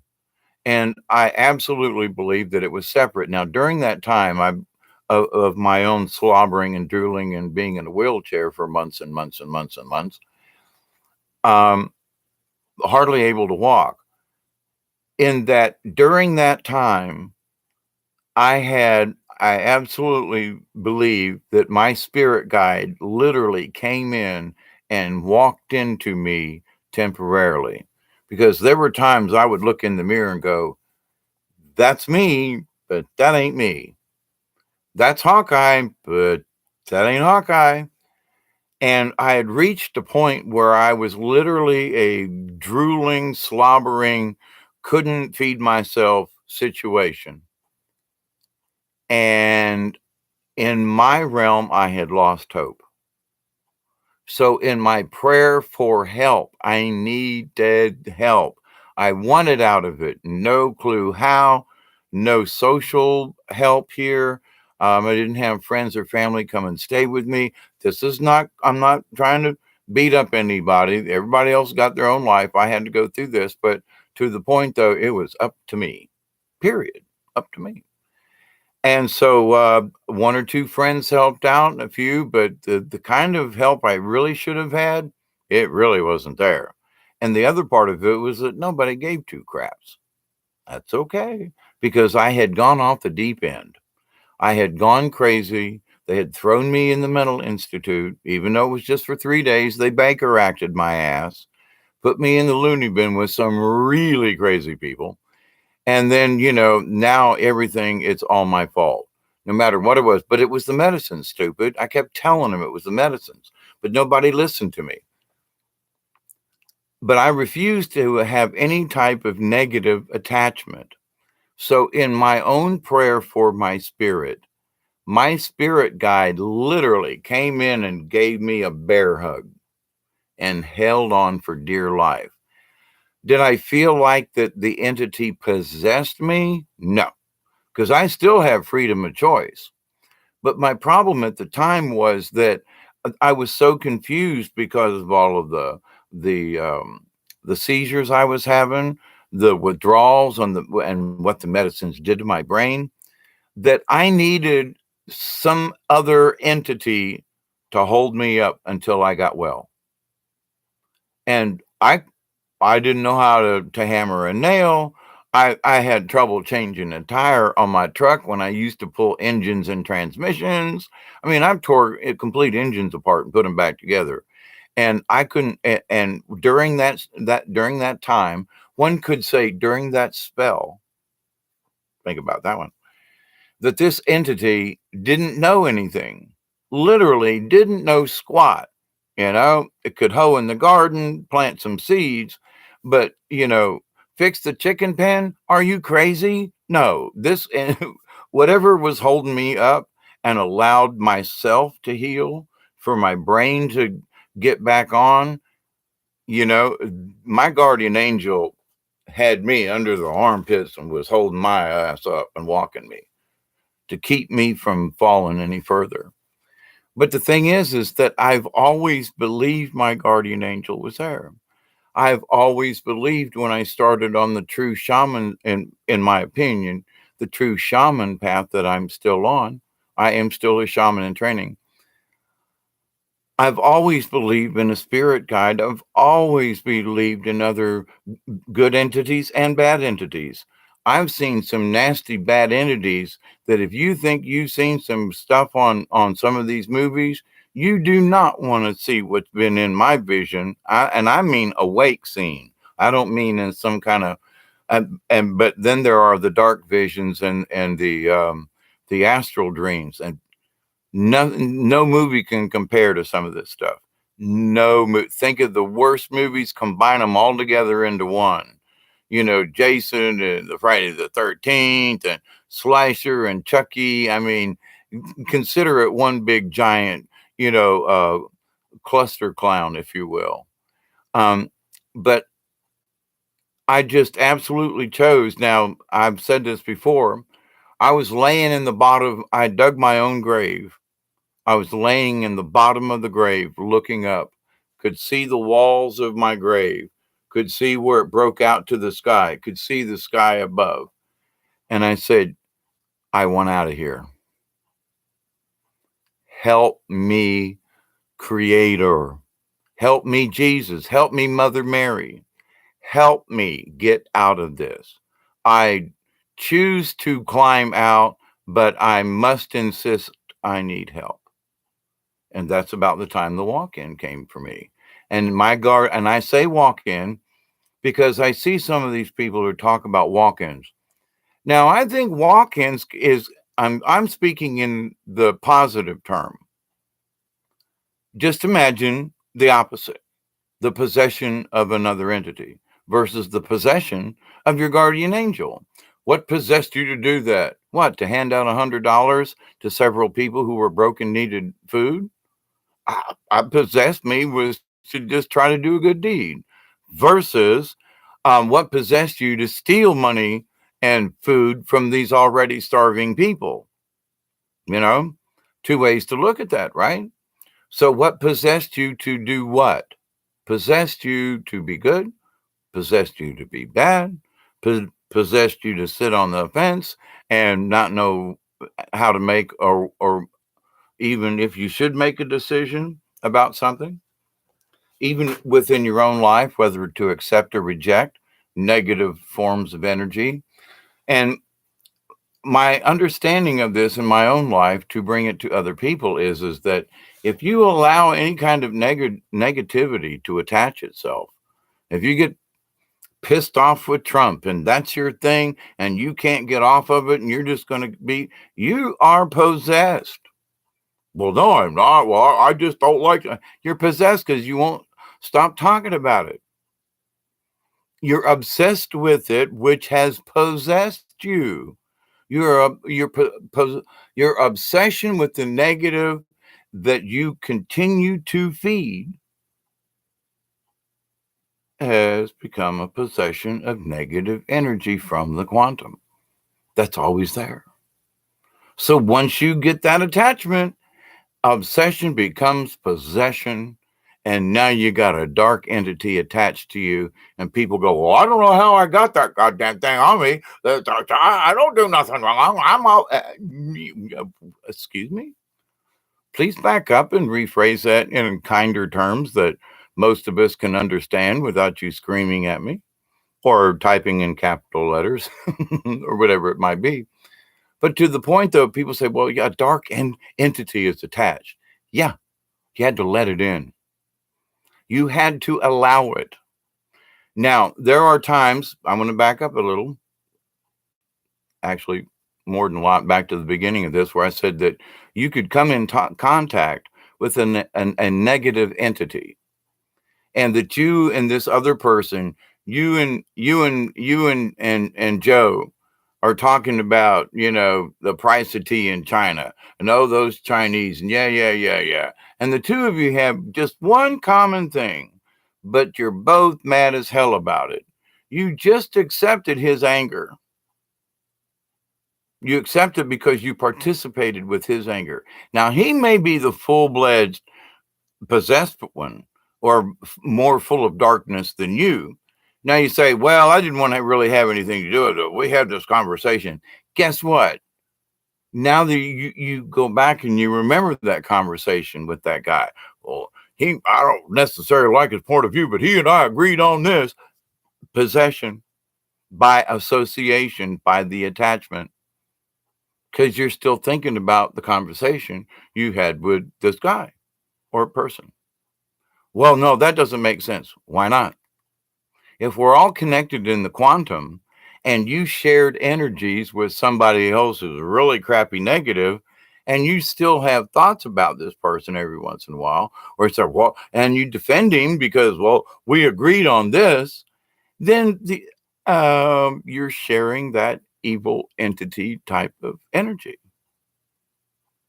and I absolutely believe that it was separate. Now, during that time, of my own slobbering and drooling and being in a wheelchair for months and months and months and months, hardly able to walk. In that, during that time, I absolutely believe that my spirit guide literally came in and walked into me temporarily, because there were times I would look in the mirror and go, that's me, but that ain't me. That's Hawkeye, but that ain't Hawkeye. And I had reached a point where I was literally a drooling, slobbering, couldn't feed myself situation. And in my realm, I had lost hope. So in my prayer for help, I needed help. I wanted out of it. No clue how, no social help here. I didn't have friends or family come and stay with me. I'm not trying to beat up anybody. Everybody else got their own life. I had to go through this, but to the point, though, it was up to me. period, up to me. And so one or two friends helped out, a few, but the kind of help I really should have had, it really wasn't there. And the other part of it was that nobody gave two craps. That's okay, because I had gone off the deep end. I had gone crazy. They had thrown me in the mental institute, even though it was just for 3 days. They Baker acted my ass, put me in the loony bin with some really crazy people. And then, now everything, it's all my fault, no matter what it was. But it was the medicine, stupid. I kept telling them it was the medicines, but nobody listened to me. But I refused to have any type of negative attachment. So in my own prayer for my spirit guide literally came in and gave me a bear hug and held on for dear life. Did I feel like that the entity possessed me? No, because I still have freedom of choice. But my problem at the time was that I was so confused because of all of the seizures I was having, the withdrawals and what the medicines did to my brain, that I needed some other entity to hold me up until I got well. And I didn't know how to hammer a nail. I had trouble changing a tire on my truck when I used to pull engines and transmissions. I mean, I've tore complete engines apart and put them back together. And I couldn't, and during that time, one could say during that spell, think about that one, that this entity didn't know anything, literally didn't know squat. It could hoe in the garden, plant some seeds, but, fix the chicken pen. Are you crazy? No, whatever was holding me up and allowed myself to heal, for my brain to get back on, my guardian angel had me under the armpits and was holding my ass up and walking me to keep me from falling any further. But the thing is that I've always believed my guardian angel was there. I've always believed when I started on the true shaman, in my opinion, the true shaman path that I'm still on. I am still a shaman in training. I've always believed in a spirit guide. I've always believed in other good entities and bad entities. I've seen some nasty bad entities that if you think you've seen some stuff on some of these movies, you do not want to see what's been in my vision. And I mean awake scene. I don't mean in some kind of but then there are the dark visions and the astral dreams, and no movie can compare to some of this stuff. Think of the worst movies, combine them all together into one. Jason and the Friday the 13th and Slasher and Chucky. I mean, consider it one big giant, cluster clown, if you will. But I just absolutely chose. Now, I've said this before. I was laying in the bottom. I dug my own grave. I was laying in the bottom of the grave, looking up, could see the walls of my grave, could see where it broke out to the sky, could see the sky above. And I said, I want out of here. Help me, Creator. Help me, Jesus. Help me, Mother Mary. Help me get out of this. I choose to climb out, but I must insist I need help. And that's about the time the walk-in came for me. And and I say walk-in because I see some of these people who talk about walk-ins. Now, I think walk-ins I'm speaking in the positive term. Just imagine the opposite, the possession of another entity versus the possession of your guardian angel. What possessed you to do that? What, to hand out $100 to several people who were broke and needed food? I possessed me was to just try to do a good deed versus what possessed you to steal money and food from these already starving people. Two ways to look at that, right? So what possessed you to do what? Possessed you to be good, possessed you to be bad, possessed you to sit on the fence and not know how to make, or even if you should make a decision about something, even within your own life, whether to accept or reject negative forms of energy. And my understanding of this in my own life to bring it to other people is that if you allow any kind of negativity to attach itself, if you get pissed off with Trump and that's your thing and you can't get off of it and you're just going to be, you are possessed. Well, no, I'm not. Well, I just don't like it. You're possessed because you won't stop talking about it. You're obsessed with it, which has possessed you. Your obsession with the negative that you continue to feed has become a possession of negative energy from the quantum. That's always there. So once you get that attachment, obsession becomes possession. And now you got a dark entity attached to you, and people go, "Well, I don't know how I got that goddamn thing on me. I don't do nothing wrong. I'm all." Excuse me. Please back up and rephrase that in kinder terms that most of us can understand without you screaming at me or typing in capital letters or whatever it might be. But to the point, though, people say, "Well, yeah, a dark entity is attached." Yeah, you had to let it in. You had to allow it. Now, there are times, I'm going to back up a little, actually, more than a lot, back to the beginning of this, where I said that you could come in contact with a negative entity, and that you and this other person, you and Joe are talking about, the price of tea in China, and oh, those Chinese, and yeah. And the two of you have just one common thing, but you're both mad as hell about it. You just accepted his anger. You accept it because you participated with his anger. Now, he may be the full-fledged possessed one, or more full of darkness than you. Now you say, "Well, I didn't want to really have anything to do with it. We had this conversation." Guess what? Now that you go back and you remember that conversation with that guy. Well, I don't necessarily like his point of view, but he and I agreed on this. Possession by association, by the attachment, because you're still thinking about the conversation you had with this guy or person. Well, no, that doesn't make sense. Why not? If we're all connected in the quantum and you shared energies with somebody else who's really crappy negative, and you still have thoughts about this person every once in a while, or it's like, well, and you defend him because, well, we agreed on this, then you're sharing that evil entity type of energy.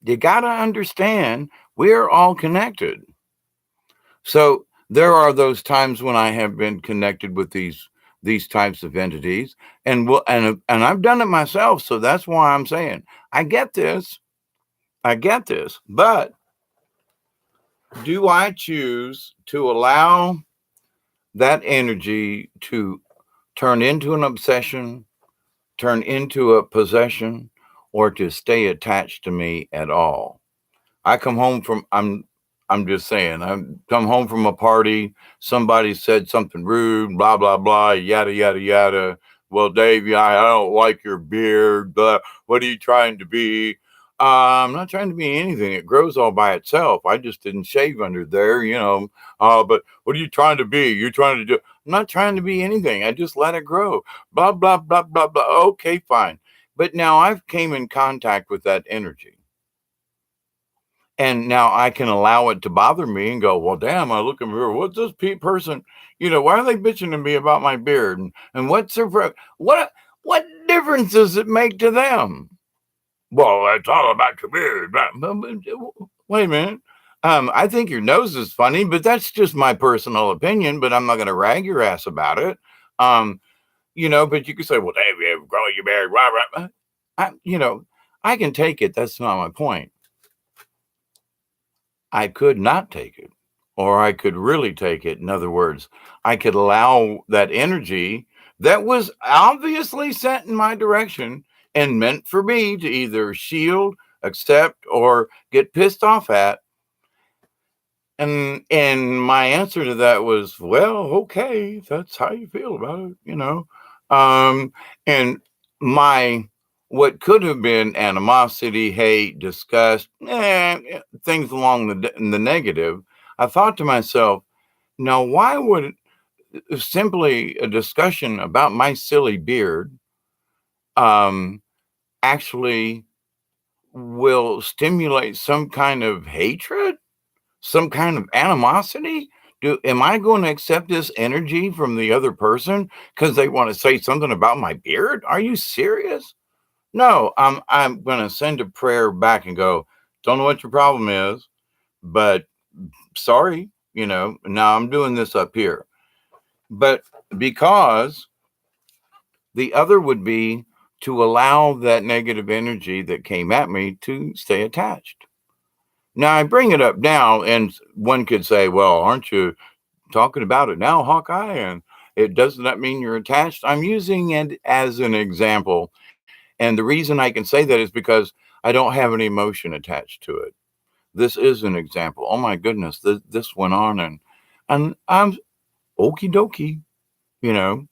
You got to understand we're all connected. So there are those times when I have been connected with these types of entities, and I've done it myself. So that's why I'm saying I get this. But do I choose to allow that energy to turn into an obsession, turn into a possession, or to stay attached to me at all? I come home from I'm just saying, I come home from a party, somebody said something rude, blah blah blah, yada yada yada. Well, Dave, yeah, I don't like your beard, but what are you trying to be? I'm not trying to be anything. It grows all by itself. I just didn't shave under there. But what are you trying to be? You're trying to do. I'm not trying to be anything. I just let it grow. Blah blah blah blah blah. Okay, fine. But now I've came in contact with that energy. And now I can allow it to bother me and go, well, damn, I look in the mirror. What's this person? Why are they bitching to me about my beard? And what's their what difference does it make to them? Well, it's all about your beard. Wait a minute. I think your nose is funny, but that's just my personal opinion. But I'm not going to rag your ass about it. But you can say, well, Dave, you grow your beard. Blah, blah. I can take it. That's not my point. I could not take it, or I could really take it. In other words, I could allow that energy that was obviously sent in my direction and meant for me to either shield, accept, or get pissed off at. And my answer to that was, well, okay, if that's how you feel about it. Um, and my what could have been animosity, hate, disgust, things along the negative. I thought to myself, now why would simply a discussion about my silly beard um, actually will stimulate some kind of hatred, some kind of animosity? Am I going to accept this energy from the other person because they want to say something about my beard? Are you serious? No, I'm going to send a prayer back and go, don't know what your problem is, but sorry, now I'm doing this up here. But because the other would be to allow that negative energy that came at me to stay attached. Now, I bring it up now, and one could say, well, aren't you talking about it now, Hawkeye? And it doesn't that mean you're attached? I'm using it as an example. And the reason I can say that is because I don't have any emotion attached to it. This is an example. Oh my goodness, this went on, and I'm okie dokie, you know,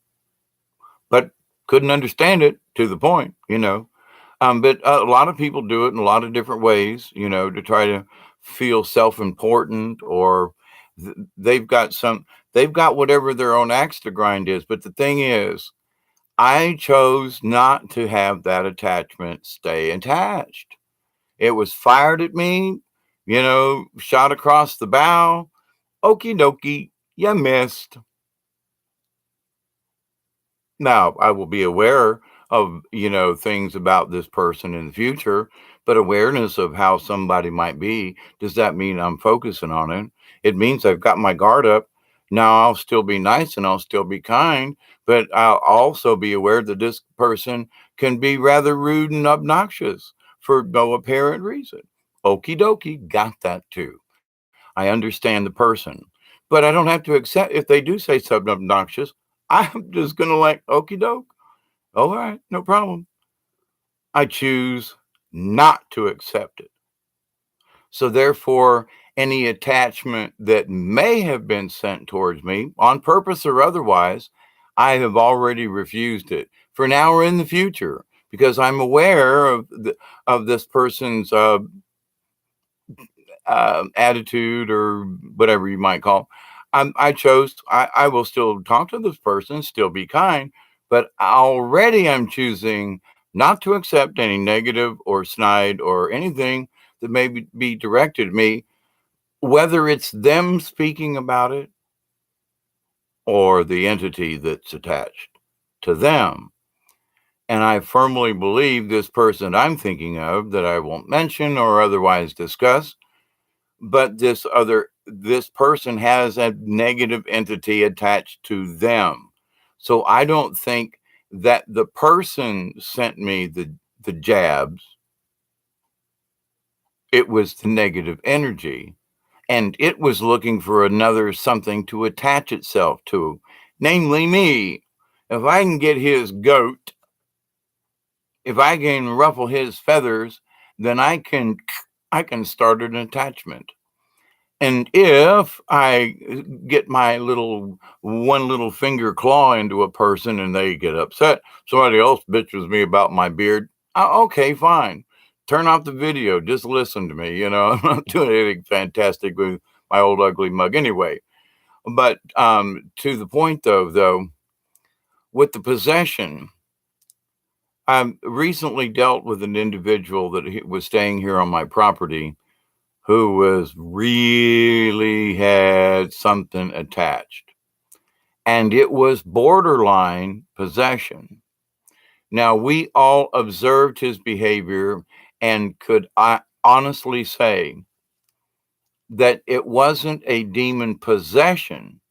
but couldn't understand it to the point. But a lot of people do it in a lot of different ways, to try to feel self-important, or they've got whatever their own axe to grind is. But the thing is, I chose not to have that attachment stay attached. It was fired at me, shot across the bow. Okie dokie, you missed. Now, I will be aware of, things about this person in the future, but awareness of how somebody might be, does that mean I'm focusing on it? It means I've got my guard up. Now I'll still be nice and I'll still be kind, but I'll also be aware that this person can be rather rude and obnoxious for no apparent reason. Okie dokie, got that too. I understand the person, but I don't have to accept if they do say something obnoxious. I'm just going to like, okie doke. All right, no problem. I choose not to accept it. So, therefore, any attachment that may have been sent towards me on purpose or otherwise, I have already refused it for now or in the future because I'm aware of this person's attitude or whatever you might call. I will still talk to this person, still be kind, but already I'm choosing not to accept any negative or snide or anything that may be directed at me, whether it's them speaking about it or the entity that's attached to them. And I firmly believe this person I'm thinking of that I won't mention or otherwise discuss, but this person has a negative entity attached to them. So I don't think that the person sent me the jabs. It was the negative energy, and it was looking for another something to attach itself to, namely me. If I can get his goat, if I can ruffle his feathers, then I can start an attachment. And if I get my one little finger claw into a person and they get upset, somebody else bitches me about my beard. Okay, fine. Turn off the video. Just listen to me. I'm not doing anything fantastic with my old ugly mug anyway. But to the point, though, with the possession, I recently dealt with an individual that was staying here on my property who was really had something attached, and it was borderline possession. Now, we all observed his behavior and could honestly say that it wasn't a demon possession,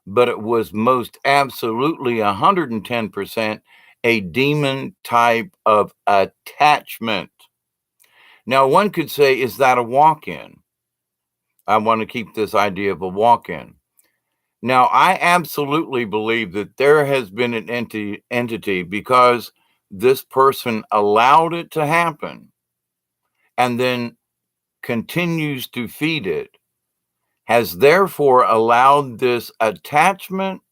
but it was most absolutely 110% a demon type of attachment. Now, one could say, is that a walk in? I want to keep this idea of a walk in. Now, I absolutely believe that there has been an entity because this person allowed it to happen and then continues to feed it, has therefore allowed this attachment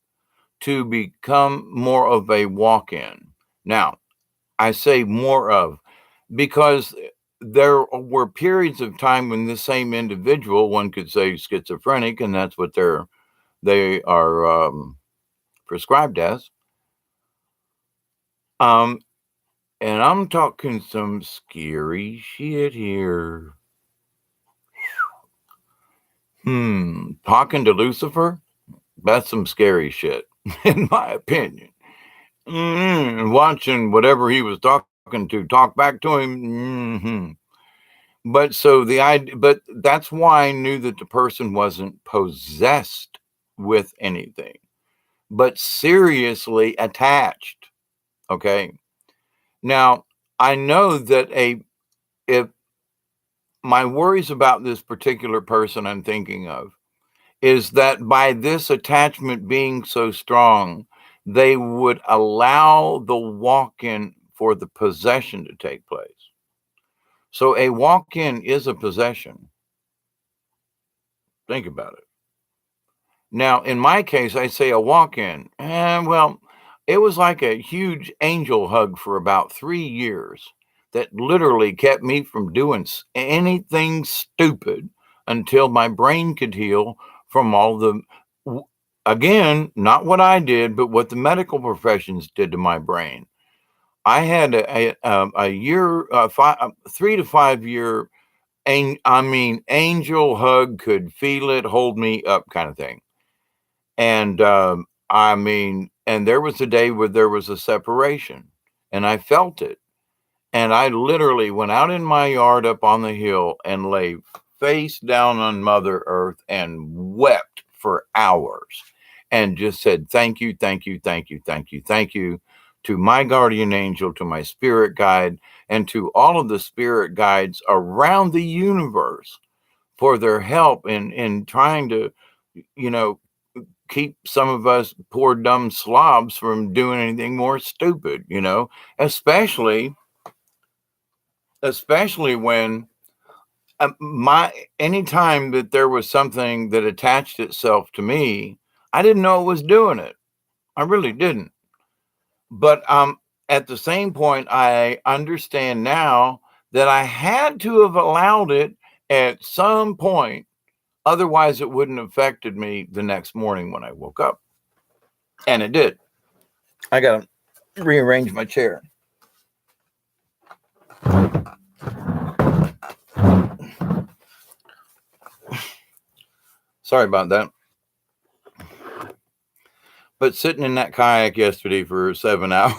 to become more of a walk in. Now, I say more of because there were periods of time when the same individual, one could say schizophrenic, and that's what they are prescribed as. Um, and I'm talking some scary shit here. Talking to Lucifer, that's some scary shit, in my opinion. Watching whatever he was talking to talk back to him. But so the idea, but that's why I knew that the person wasn't possessed with anything, but seriously attached. Okay. Now I know that if my worries about this particular person I'm thinking of is that by this attachment being so strong, they would allow the walk in for the possession to take place. So a walk in is a possession. Think about it. Now, in my case, I say a walk in. Well, it was like a huge angel hug for about 3 years that literally kept me from doing anything stupid until my brain could heal from all w- again, not what I did, but what the medical professions did to my brain. I had a year, 3 to 5 year, angel hug, could feel it, hold me up kind of thing. And, and there was a day where there was a separation, and I felt it. And I literally went out in my yard up on the hill and lay face down on Mother Earth and wept for hours and just said, "Thank you, thank you, thank you, thank you, thank you to my guardian angel, to my spirit guide, and to all of the spirit guides around the universe for their help in trying to, you know, keep some of us poor dumb slobs from doing anything more stupid, especially when my anytime that there was something that attached itself to me, I didn't know it was doing it. I really didn't. But at the same point, I understand now that I had to have allowed it at some point. Otherwise, it wouldn't have affected me the next morning when I woke up. And it did. I got to rearrange my chair. Sorry about that. But sitting in that kayak yesterday for 7 hours,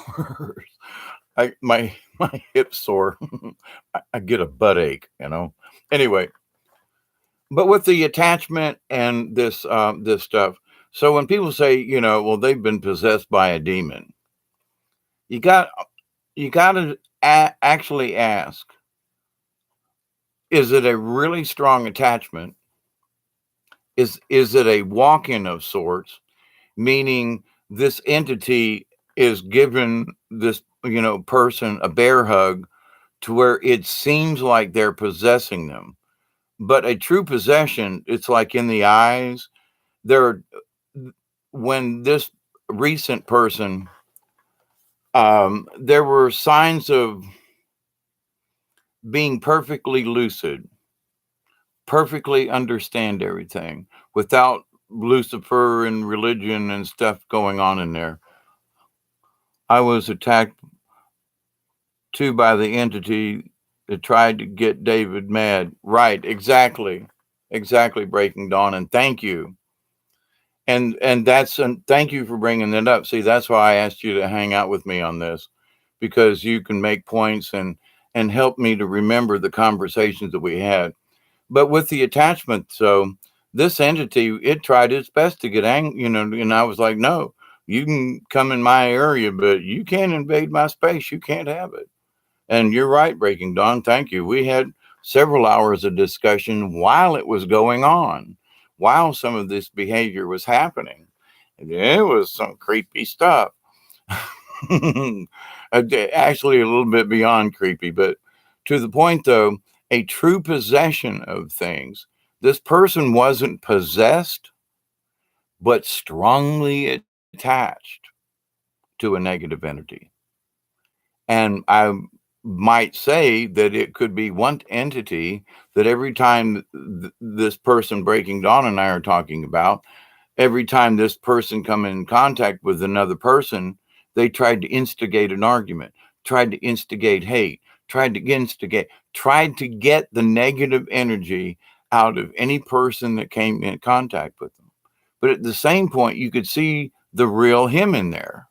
my hips sore. I get a butt ache, Anyway, but with the attachment and this stuff, so when people say, well, they've been possessed by a demon, you got to actually ask, is it a really strong attachment? Is it a walk-in of sorts, meaning this entity is giving this person a bear hug to where it seems like they're possessing them? But a true possession, it's like in the eyes. When this recent person, there were signs of being perfectly lucid, perfectly understand everything without Lucifer and religion and stuff going on in there. I was attacked too by the entity that tried to get David mad. Right, exactly, Breaking Dawn, and thank you. And thank you for bringing that up. See, that's why I asked you to hang out with me on this, because you can make points and help me to remember the conversations that we had. But with the attachment, so this entity, it tried its best to get angry, and I was like, no, you can come in my area, but you can't invade my space. You can't have it. And you're right, Breaking Dawn. Thank you. We had several hours of discussion while it was going on, while some of this behavior was happening. And it was some creepy stuff. Actually, a little bit beyond creepy, but to the point though, a true possession of things. This person wasn't possessed, but strongly attached to a negative entity. And I might say that it could be one entity that every time this person Breaking Dawn and I are talking about, every time this person come in contact with another person, they tried to instigate an argument, tried to instigate hate, tried to get the negative energy out of any person that came in contact with them. But at the same point, you could see the real him in there.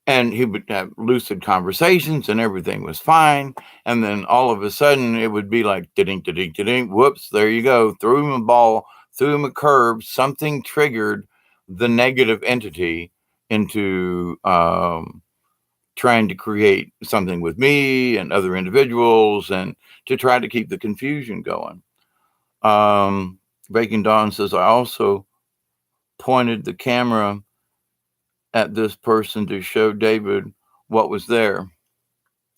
And he would have lucid conversations and everything was fine. And then all of a sudden it would be like, ding, ding, ding, whoops, there you go. Threw him a ball, threw him a curve. Something triggered the negative entity into trying to create something with me and other individuals and to try to keep the confusion going. Breaking Dawn says, I also pointed the camera at this person to show David what was there.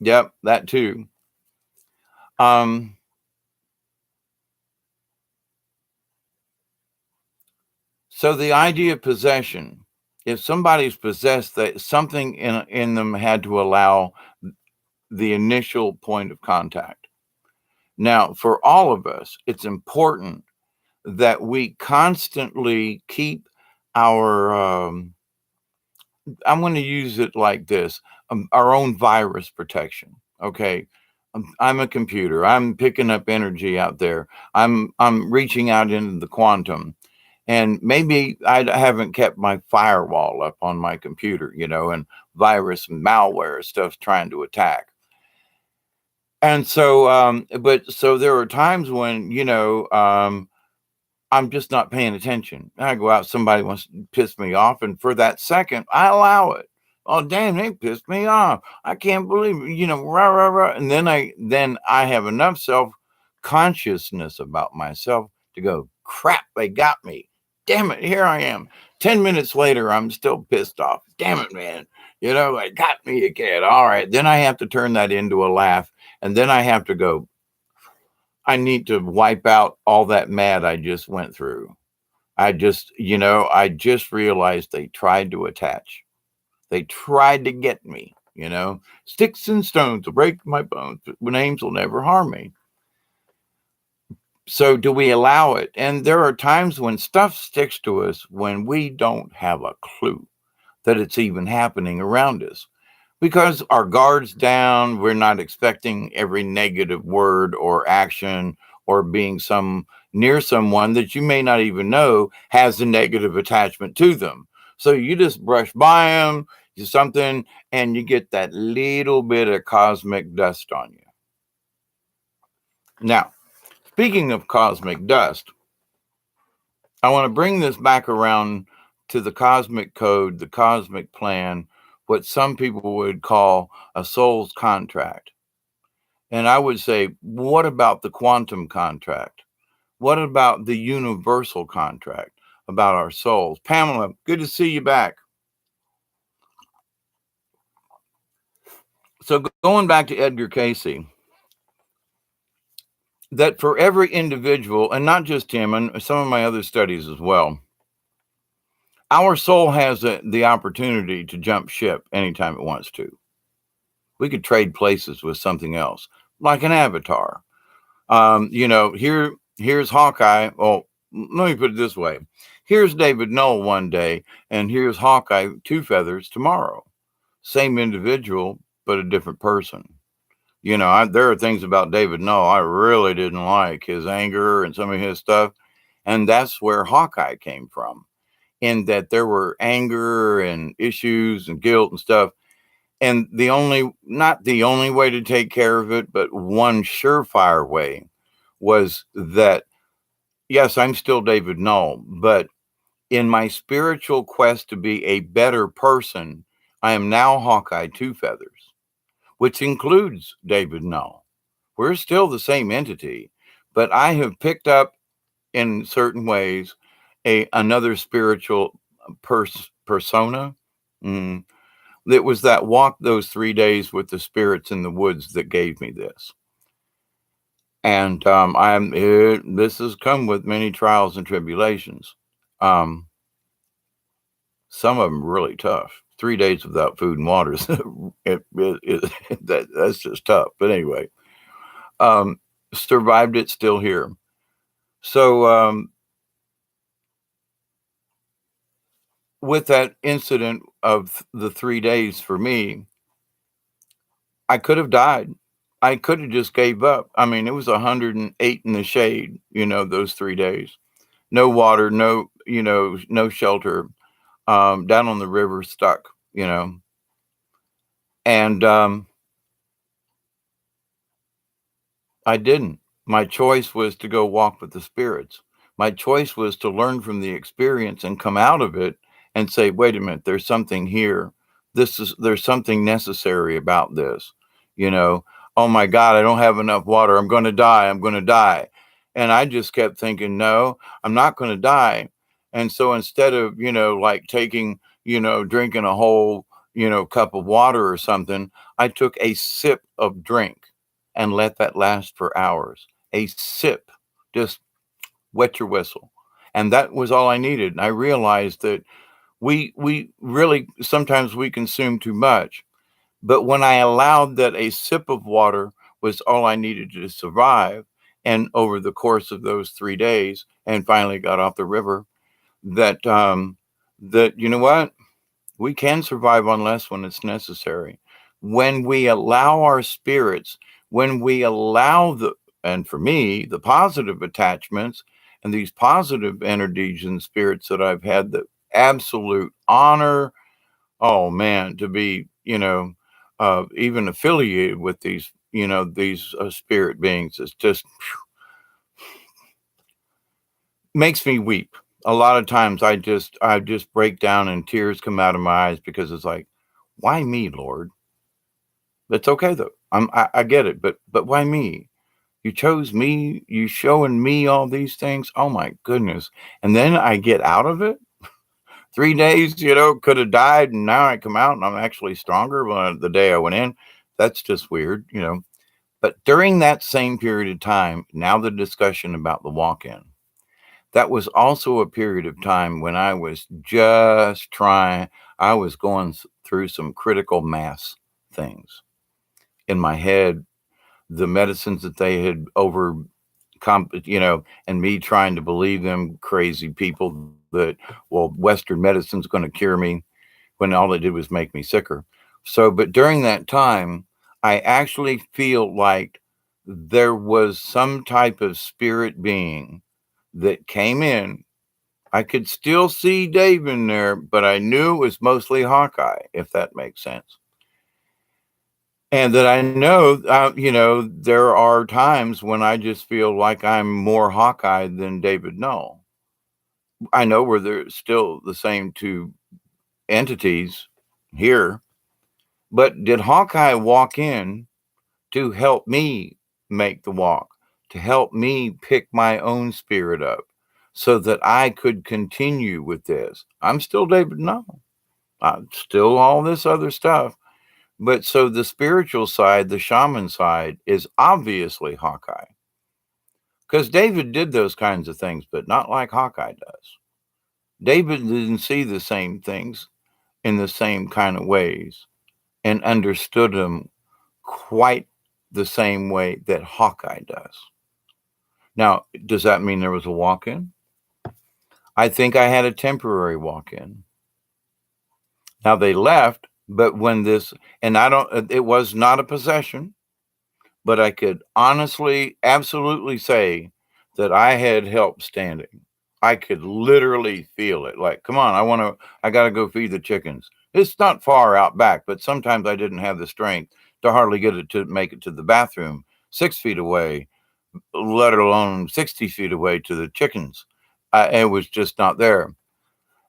Yep, that too. So the idea of possession, if somebody's possessed, that something in them had to allow the initial point of contact. Now, for all of us, it's important that we constantly keep our I'm going to use it like this, our own virus protection. Okay. I'm a computer. I'm picking up energy out there. I'm reaching out into the quantum. And maybe I haven't kept my firewall up on my computer, and virus and malware stuff trying to attack. And so, so there are times when, I'm just not paying attention. I go out, somebody wants to piss me off, and for that second, I allow it. Oh, damn, they pissed me off. I can't believe it, rah, rah, rah. And then I have enough self-consciousness about myself to go, crap, they got me. Damn it, here I am. 10 minutes later, I'm still pissed off. Damn it, man. They got me again. All right. Then I have to turn that into a laugh. And then I have to go, I need to wipe out all that mad I just went through. I just realized they tried to attach. They tried to get me, sticks and stones will break my bones, but names will never harm me. So do we allow it? And there are times when stuff sticks to us when we don't have a clue that it's even happening around us. Because our guard's down, we're not expecting every negative word or action or being near someone that you may not even know has a negative attachment to them. So you just brush by them, something, and you get that little bit of cosmic dust on you. Now, speaking of cosmic dust, I want to bring this back around to the cosmic code, the cosmic plan, what some people would call a soul's contract. And I would say, what about the quantum contract? What about the universal contract about our souls? Pamela, good to see you back. So going back to Edgar Cayce, that for every individual, and not just him, and some of my other studies as well, our soul has the opportunity to jump ship anytime it wants to. We could trade places with something else, like an avatar. Here's Hawkeye. Well, let me put it this way. Here's David Null one day, and here's Hawkeye Two Feathers tomorrow. Same individual, but a different person. There are things about David Null I really didn't like, his anger and some of his stuff. And that's where Hawkeye came from, in that there were anger and issues and guilt and stuff. And not the only way to take care of it, but one surefire way was that, yes, I'm still David Null, but in my spiritual quest to be a better person, I am now Hawkeye Two Feathers, which includes David Null. We're still the same entity, but I have picked up in certain ways, another spiritual persona. Mm, it was that walk those 3 days with the spirits in the woods that gave me this. And this has come with many trials and tribulations. Um, some of them really tough. 3 days without food and water, that's just tough. But anyway, um, survived it, still here. So with that incident of the 3 days for me, I could have died. I could have just gave up. I mean, it was 108 in the shade, those 3 days. No water, no shelter, down on the river, stuck, and I didn't. My choice was to go walk with the spirits. My choice was to learn from the experience and come out of it and say, wait a minute, there's something here. There's something necessary about this. Oh my God, I don't have enough water. I'm going to die. I'm going to die. And I just kept thinking, no, I'm not going to die. And so instead of, like taking, drinking a whole, cup of water or something, I took a sip of drink and let that last for hours. A sip, just wet your whistle. And that was all I needed. And I realized that we really sometimes we consume too much. But when I allowed that a sip of water was all I needed to survive, and over the course of those 3 days, and finally got off the river, that you know what? We can survive on less when it's necessary. When we allow our spirits, when we allow and for me, the positive attachments and these positive energies and spirits that I've had the absolute honor, oh man, to be, even affiliated with these spirit beings, is just makes me weep. A lot of times I just break down and tears come out of my eyes because it's like, why me, Lord? It's okay though. I get it, but why me? You chose me, you showing me all these things. Oh my goodness. And then I get out of it. 3 days, could have died, and now I come out and I'm actually stronger than the day I went in. That's just weird. But during that same period of time, now the discussion about the walk-in, that was also a period of time when I was just I was going through some critical mass things in my head, the medicines that they had and me trying to believe them crazy people that, well, Western medicine's going to cure me, when all it did was make me sicker. So, but during that time, I actually feel like there was some type of spirit being that came in. I could still see Dave in there, but I knew it was mostly Hawkeye, if that makes sense. And that I know, there are times when I just feel like I'm more Hawkeye than David Null. I know they're still the same two entities here, but did Hawkeye walk in to help me make the walk, to help me pick my own spirit up so that I could continue with this? I'm still David Null. I'm still all this other stuff. But so the spiritual side, the shaman side, is obviously Hawkeye. Because David did those kinds of things, but not like Hawkeye does. David didn't see the same things in the same kind of ways and understood them quite the same way that Hawkeye does. Now, does that mean there was a walk-in? I think I had a temporary walk-in. Now they left, but it was not a possession, but I could honestly, absolutely say that I had help standing. I could literally feel it. Like, come on, I got to go feed the chickens. It's not far out back, but sometimes I didn't have the strength to hardly make it to the bathroom 6 feet away, let alone 60 feet away to the chickens. It was just not there.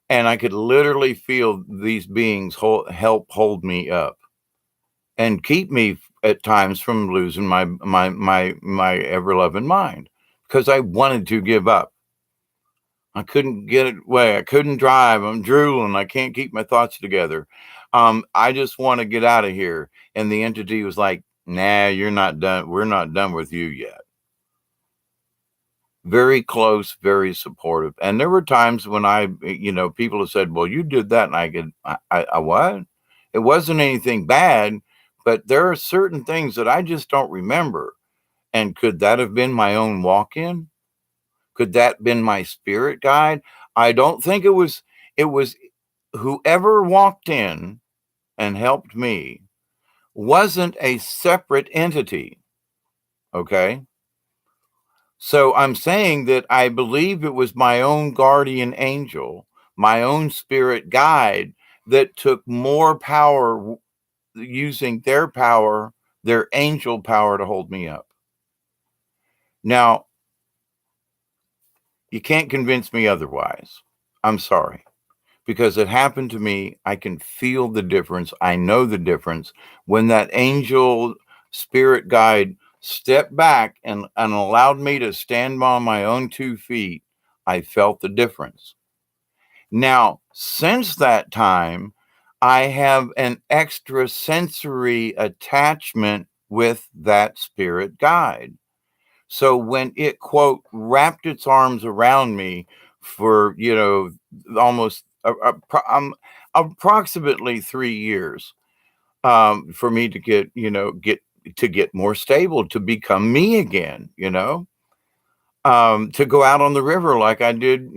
And I could literally feel these beings help hold me up and keep me at times from losing my ever loving mind, because I wanted to give up. I couldn't get it away. I couldn't drive. I'm drooling. I can't keep my thoughts together. I just want to get out of here. And the entity was like, nah, you're not done. We're not done with you yet. Very close, very supportive. And there were times when people have said, well, you did that. And I what? It wasn't anything bad, but there are certain things that I just don't remember. And could that have been my own walk-in? Could that have been my spirit guide? I don't think it was whoever walked in and helped me wasn't a separate entity. Okay. So I'm saying that I believe it was my own guardian angel, my own spirit guide that took more power using their power, their angel power to hold me up. Now, you can't convince me otherwise. I'm sorry. Because it happened to me. I can feel the difference. I know the difference. When that angel spirit guide stepped back and allowed me to stand on my own 2 feet, I felt the difference. Now, since that time, I have an extra sensory attachment with that spirit guide. So when it, quote, wrapped its arms around me for, almost approximately 3 years, for me to get more stable, to become me again, to go out on the river like I did,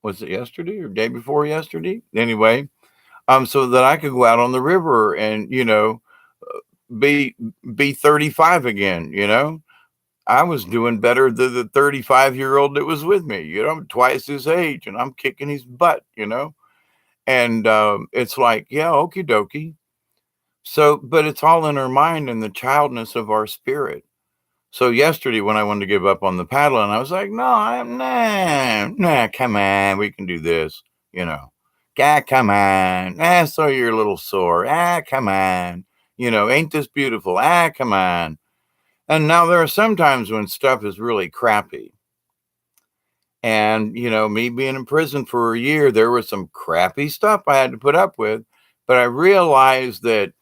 was it yesterday or day before yesterday? Anyway, so that I could go out on the river and, be be 35 again, I was doing better than the 35-year-old that was with me. I'm twice his age and I'm kicking his butt, And it's like, yeah, okie dokie. So, but it's all in our mind and the childness of our spirit. So yesterday when I wanted to give up on the paddling, I was like, no, come on, we can do this, come on. So you're a little sore. Come on. Ain't this beautiful? Come on. And now there are some times when stuff is really crappy. And, me being in prison for a year, there was some crappy stuff I had to put up with. But I realized that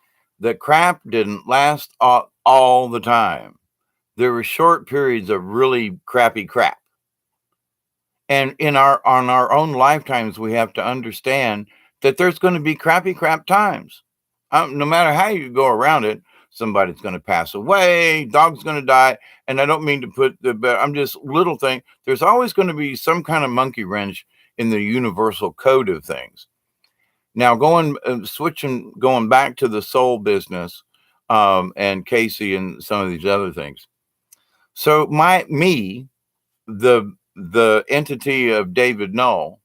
the crap didn't last all the time. There were short periods of really crappy crap. And on our own lifetimes, we have to understand that there's going to be crappy crap times. No matter how you go around it, somebody's going to pass away, dog's going to die. And I don't mean to I'm just little thing. There's always going to be some kind of monkey wrench in the universal code of things. Now, going back to the soul business, and Casey and some of these other things. So the entity of David Null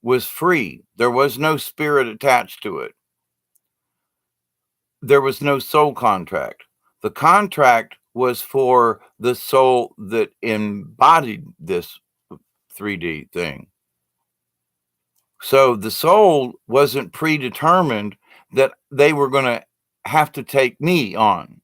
was free. There was no spirit attached to it. There was no soul contract. The contract was for the soul that embodied this 3D thing. So the soul wasn't predetermined that they were going to have to take me on.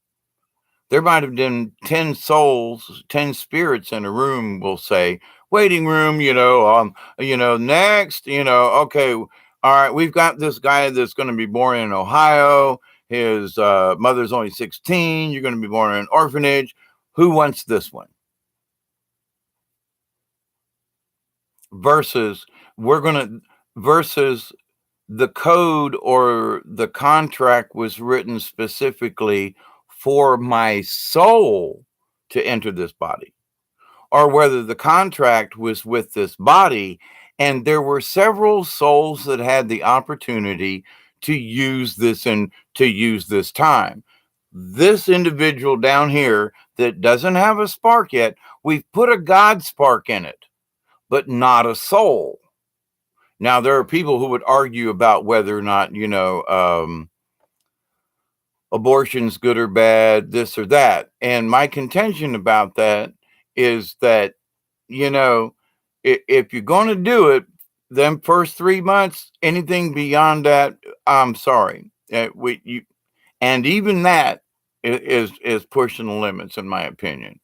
There might have been 10 souls, 10 spirits in a room, we'll say, waiting room, next, okay, all right, we've got this guy that's going to be born in Ohio. His mother's only 16. You're going to be born in an orphanage. Who wants this one? Versus the code or the contract was written specifically for my soul to enter this body, or whether the contract was with this body and there were several souls that had the opportunity to use this and to use this time. This individual down here that doesn't have a spark yet, we've put a God spark in it, but not a soul. Now, there are people who would argue about whether or not, abortion's good or bad, this or that. And my contention about that is that, if you're going to do it, them first 3 months, anything beyond that, I'm sorry. And even that is pushing the limits, in my opinion.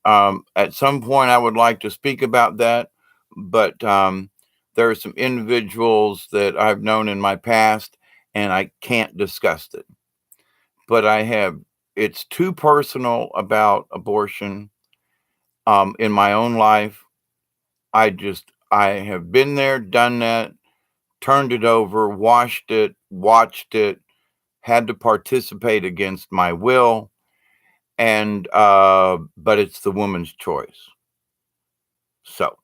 At some point, I would like to speak about that. but there are some individuals that I've known in my past, and I can't discuss it. But it's too personal about abortion in my own life. I have been there, done that, turned it over, watched it, had to participate against my will, and but it's the woman's choice. So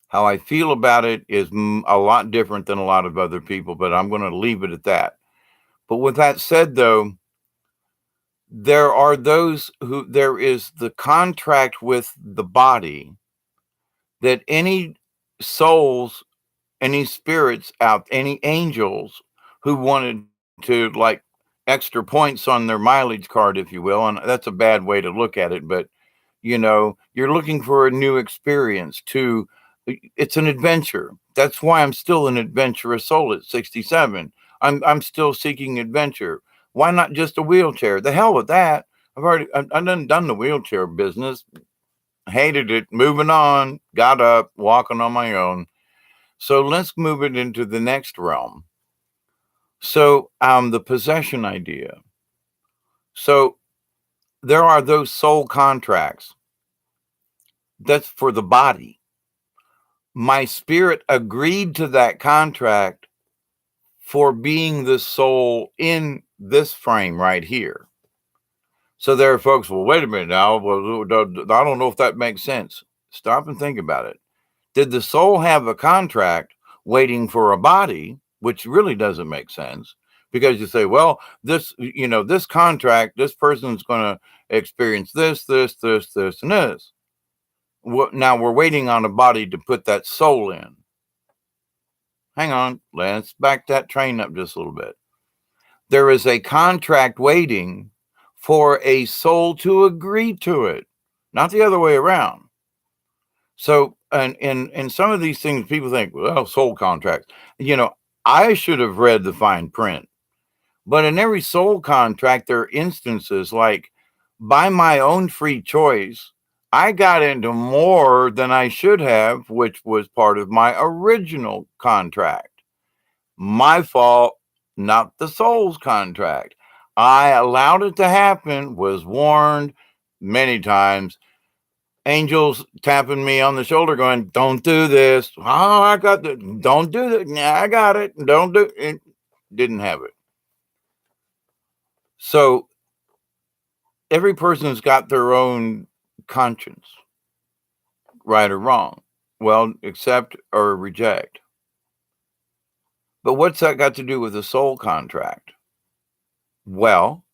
how I feel about it is a lot different than a lot of other people, but I'm going to leave it at that. But with that said, though, there is the contract with the body that any souls, any spirits out, any angels who wanted to, like, extra points on their mileage card, if you will, and that's a bad way to look at it, but you're looking for a new experience it's an adventure. That's why I'm still an adventurous soul at 67. I'm still seeking adventure. Why not just a wheelchair? The hell with that. I've done the wheelchair business, hated it, moving on, got up, walking on my own. So let's move it into the next realm. So the possession idea. So there are those soul contracts. That's for the body. My spirit agreed to that contract for being the soul in this frame right here. So there are folks, well, wait a minute now. Well, I don't know if that makes sense. Stop and think about it. Did the soul have a contract waiting for a body, which really doesn't make sense? Because you say, well, this contract, this person's going to experience this, and this. Now we're waiting on a body to put that soul in. Hang on, let's back that train up just a little bit. There is a contract waiting for a soul to agree to it, not the other way around. So, and in some of these things, people think, well, soul contracts. I should have read the fine print. But in every soul contract, there are instances like, by my own free choice, I got into more than I should have, which was part of my original contract. My fault, not the soul's contract. I allowed it to happen, was warned many times. Angels tapping me on the shoulder going, don't do this. Oh, I got the, don't do that. Yeah, I got it. Don't do it. Didn't have it. So every person's got their own conscience, right or wrong. Well, accept or reject. But what's that got to do with the soul contract? Well,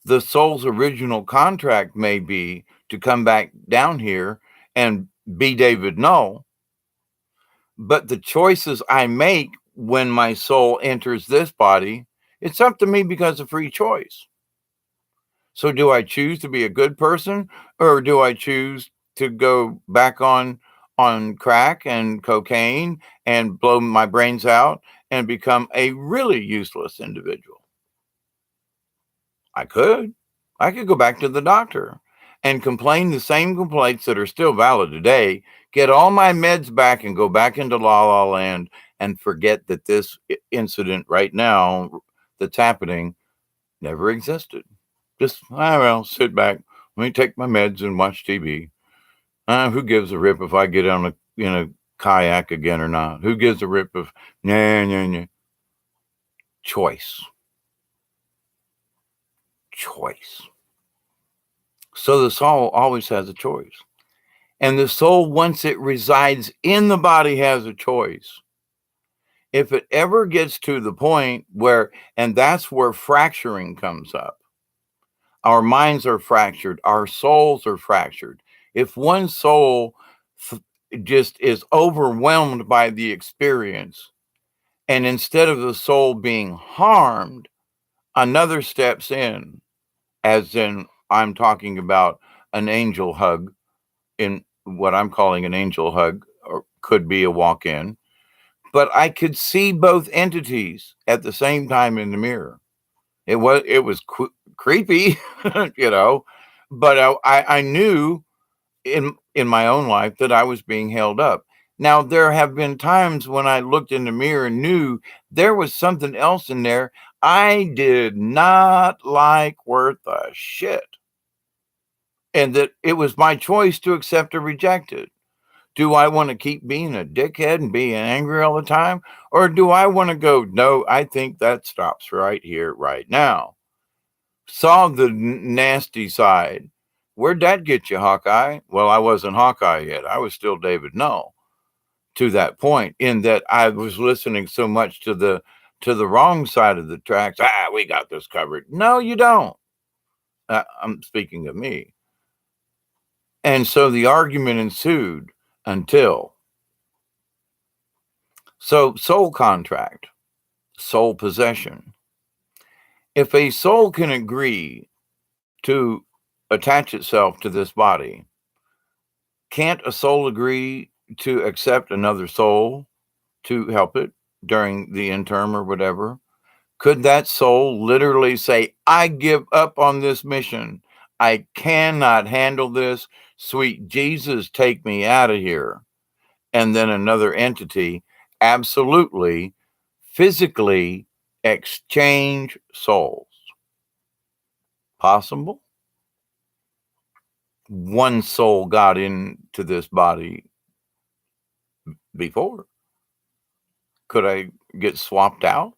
the soul's original contract may be to come back down here and be David Null. But the choices I make when my soul enters this body, it's up to me because of free choice. So do I choose to be a good person, or do I choose to go back on crack and cocaine and blow my brains out and become a really useless individual? I could go back to the doctor and complain the same complaints that are still valid today, get all my meds back and go back into La La Land and forget that this incident right now that's happening never existed. Just, sit back, let me take my meds and watch TV. Who gives a rip if I get on a kayak again or not? Who gives a rip if, nah. Choice. So the soul always has a choice. And the soul, once it resides in the body, has a choice. If it ever gets to the point where, and that's where fracturing comes up. Our minds are fractured. Our souls are fractured. If one soul just is overwhelmed by the experience, and instead of the soul being harmed, another steps in, as in I'm talking about an angel hug, in what I'm calling an angel hug, or could be a walk-in. But I could see both entities at the same time in the mirror. It was creepy, but I knew in my own life that I was being held up. Now, there have been times when I looked in the mirror and knew there was something else in there I did not like worth a shit. And that it was my choice to accept or reject it. Do I want to keep being a dickhead and being angry all the time? Or do I want to go, no, I think that stops right here, right now? Saw the nasty side. Where'd that get you, Hawkeye? Well, I wasn't Hawkeye yet. I was still David Null to that point, in that I was listening so much to the wrong side of the tracks. We got this covered. No, you don't. I'm speaking of me. And so the argument ensued until. So soul contract, soul possession. If a soul can agree to attach itself to this body, can't a soul agree to accept another soul to help it during the interim or whatever? Could that soul literally say, I give up on this mission. I cannot handle this. Sweet Jesus, take me out of here. And then another entity absolutely physically exchange souls. Possible? One soul got into this body before. Could I get swapped out?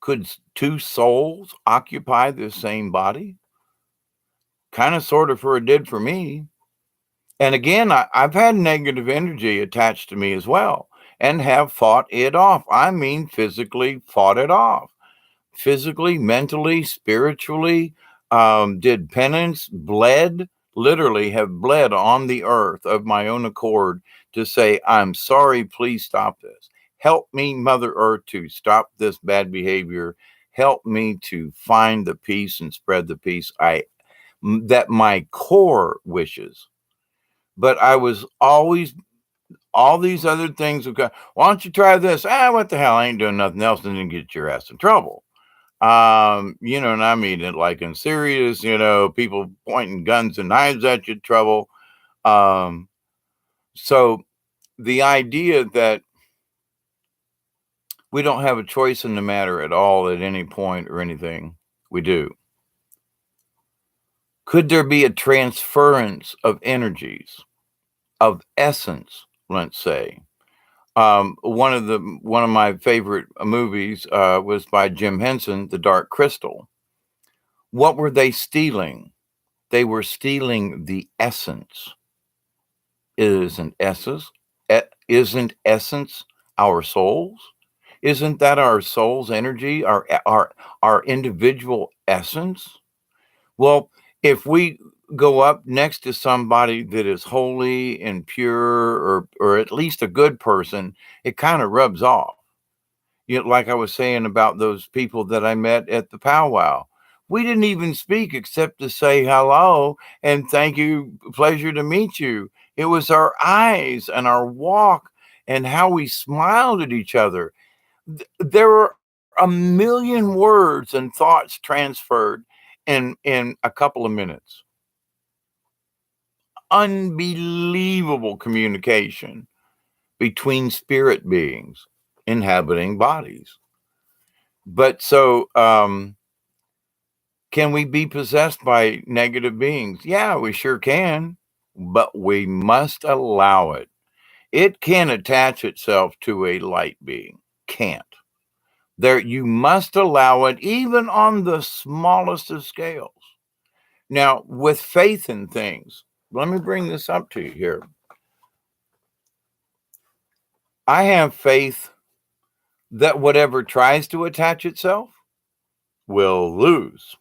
Could two souls occupy the same body? Kind of, sort of, for it did for me. And again, I've had negative energy attached to me as well and have fought it off. I mean, physically fought it off. Physically, mentally, spiritually, did penance, bled, literally have bled on the earth of my own accord to say, I'm sorry, please stop this. Help me, Mother Earth, to stop this bad behavior. Help me to find the peace and spread the peace that my core wishes. But I was always, all these other things would go, why don't you try this? What the hell? I ain't doing nothing else, and then get your ass in trouble. And I mean it like in serious, people pointing guns and knives at you, trouble. So the idea that we don't have a choice in the matter at all at any point or anything, we do. Could there be a transference of energies, of essence, let's say? One of my favorite movies was by Jim Henson, The Dark Crystal. What were they stealing? They were stealing the essence. Isn't essence our souls? Isn't that our soul's energy, our individual essence? Well, if we go up next to somebody that is holy and pure, or at least a good person, it kind of rubs off. Like I was saying about those people that I met at the powwow. We didn't even speak except to say hello and thank you, pleasure to meet you. It was our eyes and our walk and how we smiled at each other. There were a million words and thoughts transferred in a couple of minutes. Unbelievable communication between spirit beings inhabiting bodies. But so, can we be possessed by negative beings? Yeah, we sure can, but we must allow it. It can attach itself to a light being. Can't. You must allow it, even on the smallest of scales. Now, with faith in things, let me bring this up to you here. I have faith that whatever tries to attach itself will lose.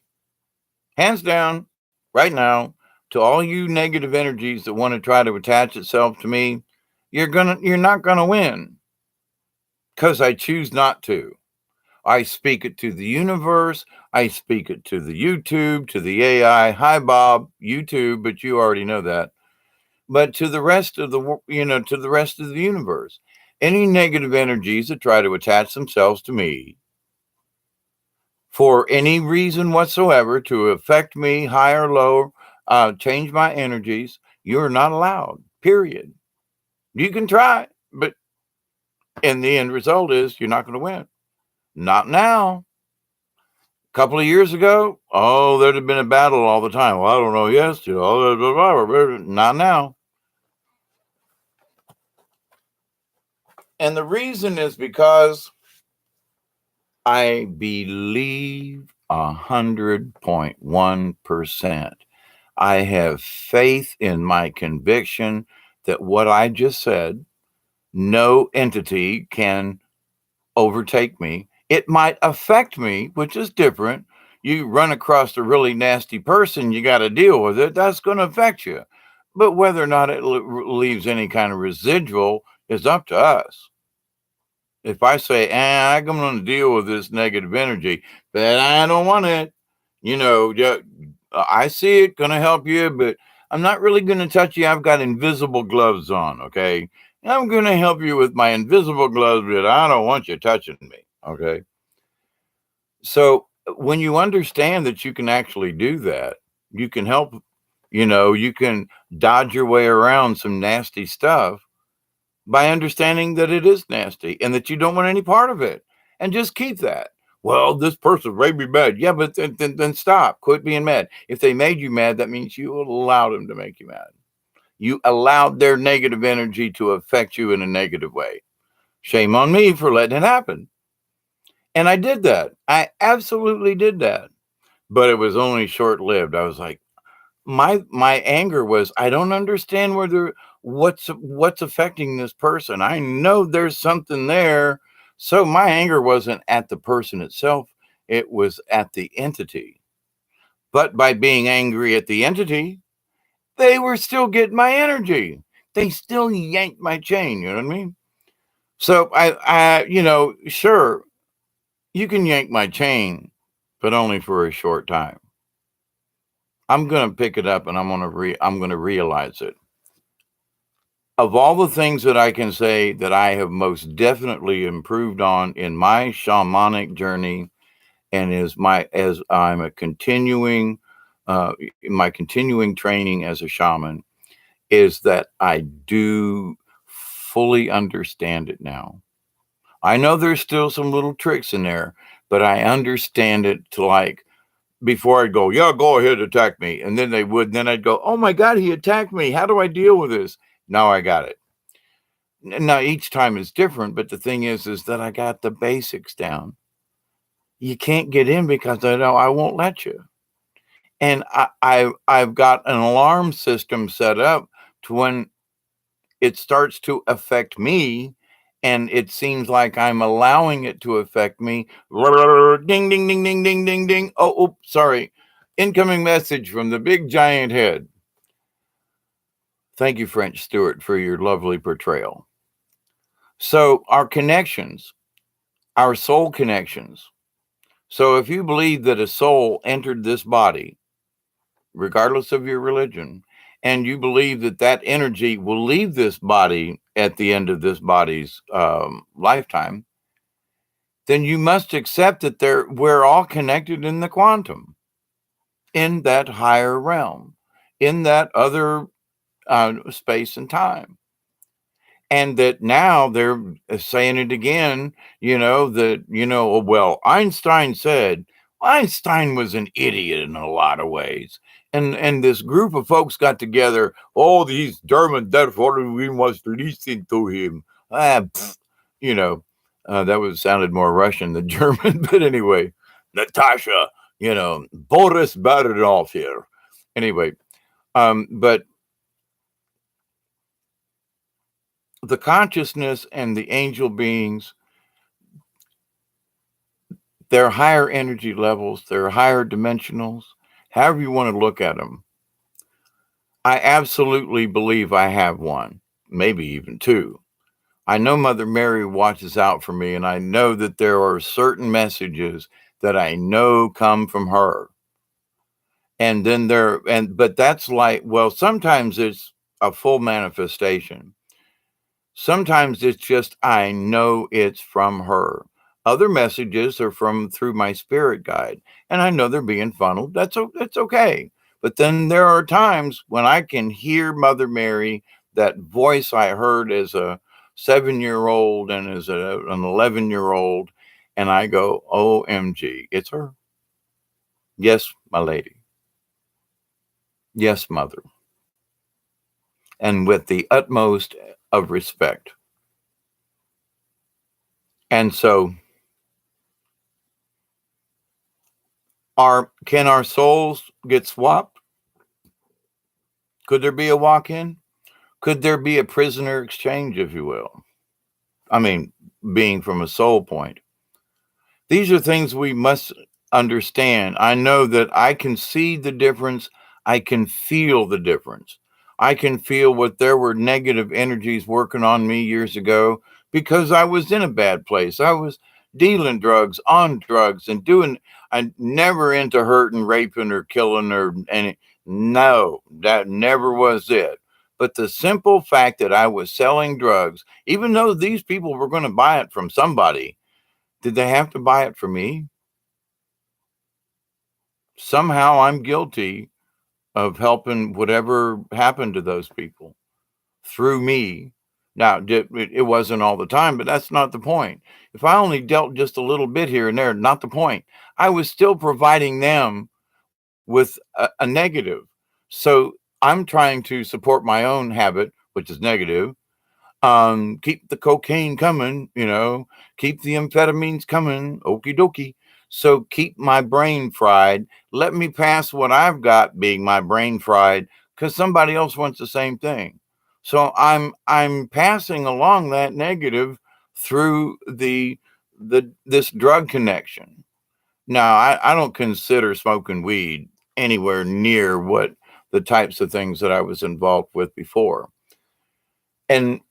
Hands down, right now, to all you negative energies that want to try to attach itself to me, you're not gonna win, because I choose not to. I speak it to the universe. I speak it to the YouTube, to the AI. Hi, Bob, YouTube, but you already know that. But to the rest of the universe, any negative energies that try to attach themselves to me for any reason whatsoever to affect me, high or low, change my energies, you're not allowed, period. You can try, But and the end result is you're not going to win. Not now. A couple of years ago, oh, there'd have been a battle all the time. Well, I don't know. Yes, not now. And the reason is because I believe 100.1%. I have faith in my conviction that what I just said, no entity can overtake me. It might affect me, which is different. You run across a really nasty person, you got to deal with it. That's going to affect you. But whether or not it leaves any kind of residual is up to us. If I say, I'm going to deal with this negative energy, but I don't want it, I see it, going to help you, but I'm not really going to touch you. I've got invisible gloves on, okay? I'm going to help you with my invisible gloves, but I don't want you touching me, okay? So when you understand that you can actually do that, you can help, you can dodge your way around some nasty stuff by understanding that it is nasty and that you don't want any part of it, and just keep that. Well, this person made me mad. Yeah, but then stop. Quit being mad. If they made you mad, that means you allowed them to make you mad. You allowed their negative energy to affect you in a negative way. Shame on me for letting it happen. And I did that. I absolutely did that. But it was only short-lived. I was like, my anger was, I don't understand what's affecting this person. I know there's something there. So my anger wasn't at the person itself, it was at the entity. But by being angry at the entity, they were still getting my energy. They still yanked my chain, you know what I mean? So I sure, you can yank my chain, but only for a short time. I'm going to pick it up and I'm going to realize it. Of all the things that I can say that I have most definitely improved on in my shamanic journey, and as I'm a continuing my continuing training as a shaman, is that I do fully understand it now. I know there's still some little tricks in there, but I understand it to, like, before I'd go, yeah, go ahead, attack me. And then they would, and then I'd go, oh my God, he attacked me. How do I deal with this? Now I got it. Now each time is different, but the thing is that I got the basics down. You can't get in because I won't let you. And I've got an alarm system set up to when it starts to affect me, and it seems like I'm allowing it to affect me. Ding, ding, ding, ding, ding, ding, ding. Oh, sorry. Incoming message from the big giant head. Thank you, French Stewart, for your lovely portrayal. So our connections, our soul connections. So if you believe that a soul entered this body, regardless of your religion, and you believe that that energy will leave this body at the end of this body's lifetime, then you must accept that we're all connected in the quantum, in that higher realm, in that other space and time. And that now they're saying it again, well, Einstein said. Einstein was an idiot in a lot of ways. And this group of folks got together, all these German, therefore we must listen to him. That sounded more Russian than German, but anyway, Natasha, Boris Badenov here. Anyway, but the consciousness and the angel beings, they're higher energy levels, they're higher dimensionals, however you want to look at them. I absolutely believe I have one, maybe even two. I know Mother Mary watches out for me, and I know that there are certain messages that I know come from her. And then but that's like, well, sometimes it's a full manifestation. Sometimes it's just, I know it's from her. Other messages are through my spirit guide, and I know they're being funneled. That's okay. But then there are times when I can hear Mother Mary, that voice I heard as a 7-year-old and is an 11-year-old, and I go, OMG, it's her. Yes, my lady. Yes, mother. And with the utmost of respect. And so, can our souls get swapped? Could there be a walk-in? Could there be a prisoner exchange, if you will? I mean, being from a soul point. These are things we must understand. I know that I can see the difference. I can feel the difference. I can feel what there were negative energies working on me years ago because I was in a bad place. I was dealing drugs, on drugs, and I never into hurting, raping, or killing, or any. No, that never was it. But the simple fact that I was selling drugs, even though these people were going to buy it from somebody, did they have to buy it for me? Somehow I'm guilty of helping whatever happened to those people through me. Now, it wasn't all the time, but that's not the point. If I only dealt just a little bit here and there, not the point. I was still providing them with a negative. So I'm trying to support my own habit, which is negative. Keep the cocaine coming, keep the amphetamines coming, okie dokie. So keep my brain fried. Let me pass what I've got being my brain fried because somebody else wants the same thing. So I'm passing along that negative through this drug connection. Now I don't consider smoking weed anywhere near what the types of things that I was involved with before. And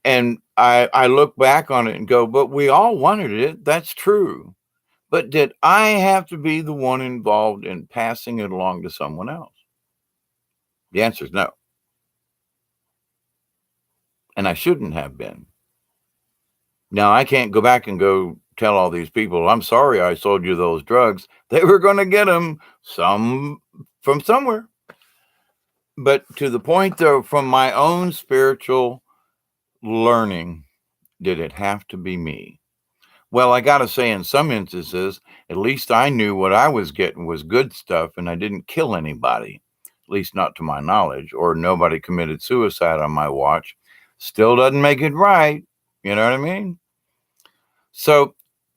I look back on it and go, but we all wanted it. That's true. But did I have to be the one involved in passing it along to someone else? The answer is no. And I shouldn't have been. Now, I can't go back and go tell all these people, I'm sorry I sold you those drugs. They were going to get them from somewhere. But to the point, though, from my own spiritual learning, did it have to be me? Well, I got to say, in some instances, at least I knew what I was getting was good stuff and I didn't kill anybody, at least not to my knowledge, or nobody committed suicide on my watch. Still doesn't make it right. You know what I mean? So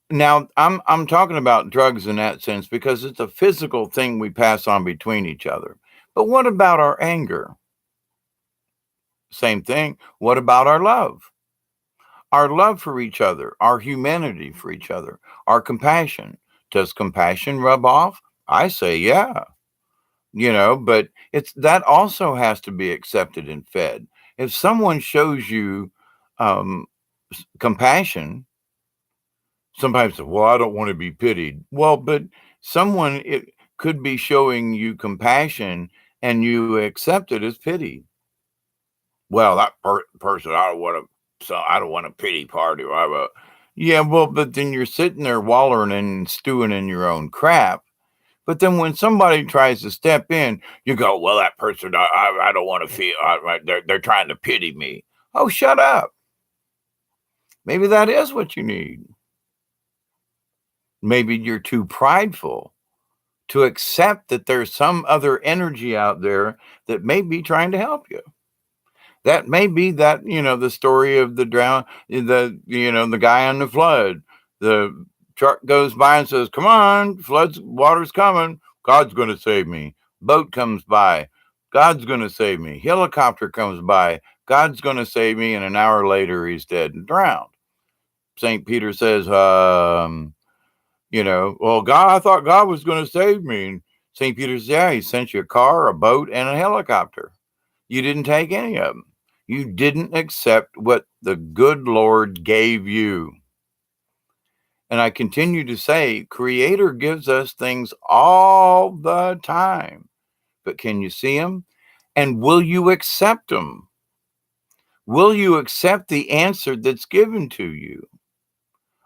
now I'm talking about drugs in that sense because it's a physical thing we pass on between each other. But what about our anger? Same thing. What about our love? Our love for each other, our humanity for each other, our compassion. Does compassion rub off? I say, yeah, but that also has to be accepted and fed. If someone shows you um, compassion, sometimes, well, I don't want to be pitied. Well, but it could be showing you compassion and you accept it as pity. Well, that person, I don't want to. So I don't want a pity party. Yeah, well, but then you're sitting there wallowing and stewing in your own crap. But then when somebody tries to step in, you go, well, that person, I don't want to feel. They're trying to pity me. Oh, shut up. Maybe that is what you need. Maybe you're too prideful to accept that there's some other energy out there that may be trying to help you. That may be that, the story of the guy on the flood. The truck goes by and says, come on, water's coming. God's going to save me. Boat comes by. God's going to save me. Helicopter comes by. God's going to save me. And an hour later, he's dead and drowned. St. Peter says, well, God, I thought God was going to save me. And St. Peter says, yeah, he sent you a car, a boat, and a helicopter. You didn't take any of them. You didn't accept what the good Lord gave you. And I continue to say, Creator gives us things all the time. But can you see them? And will you accept them? Will you accept the answer that's given to you?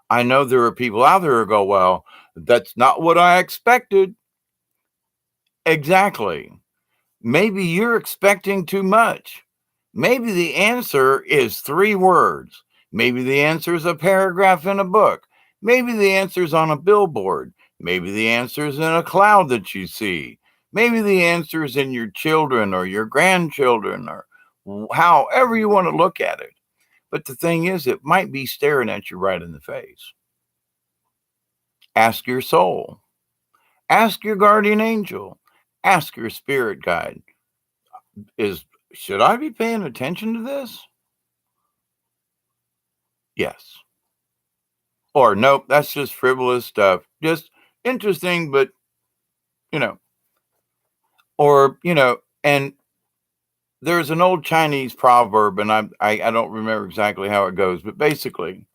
I know there are people out there who go, well, that's not what I expected. Exactly. Maybe you're expecting too much. Maybe the answer is 3 words. Maybe the answer is a paragraph in a book. Maybe the answer is on a billboard. Maybe the answer is in a cloud that you see. Maybe the answer is in your children or your grandchildren or however you want to look at it. But the thing is, it might be staring at you right in the face. Ask your soul. Ask your guardian angel. Ask your spirit guide. Should I be paying attention to this? Yes. Or nope, that's just frivolous stuff. Just interesting, but you know, and there's an old Chinese proverb, and I don't remember exactly how it goes, but basically,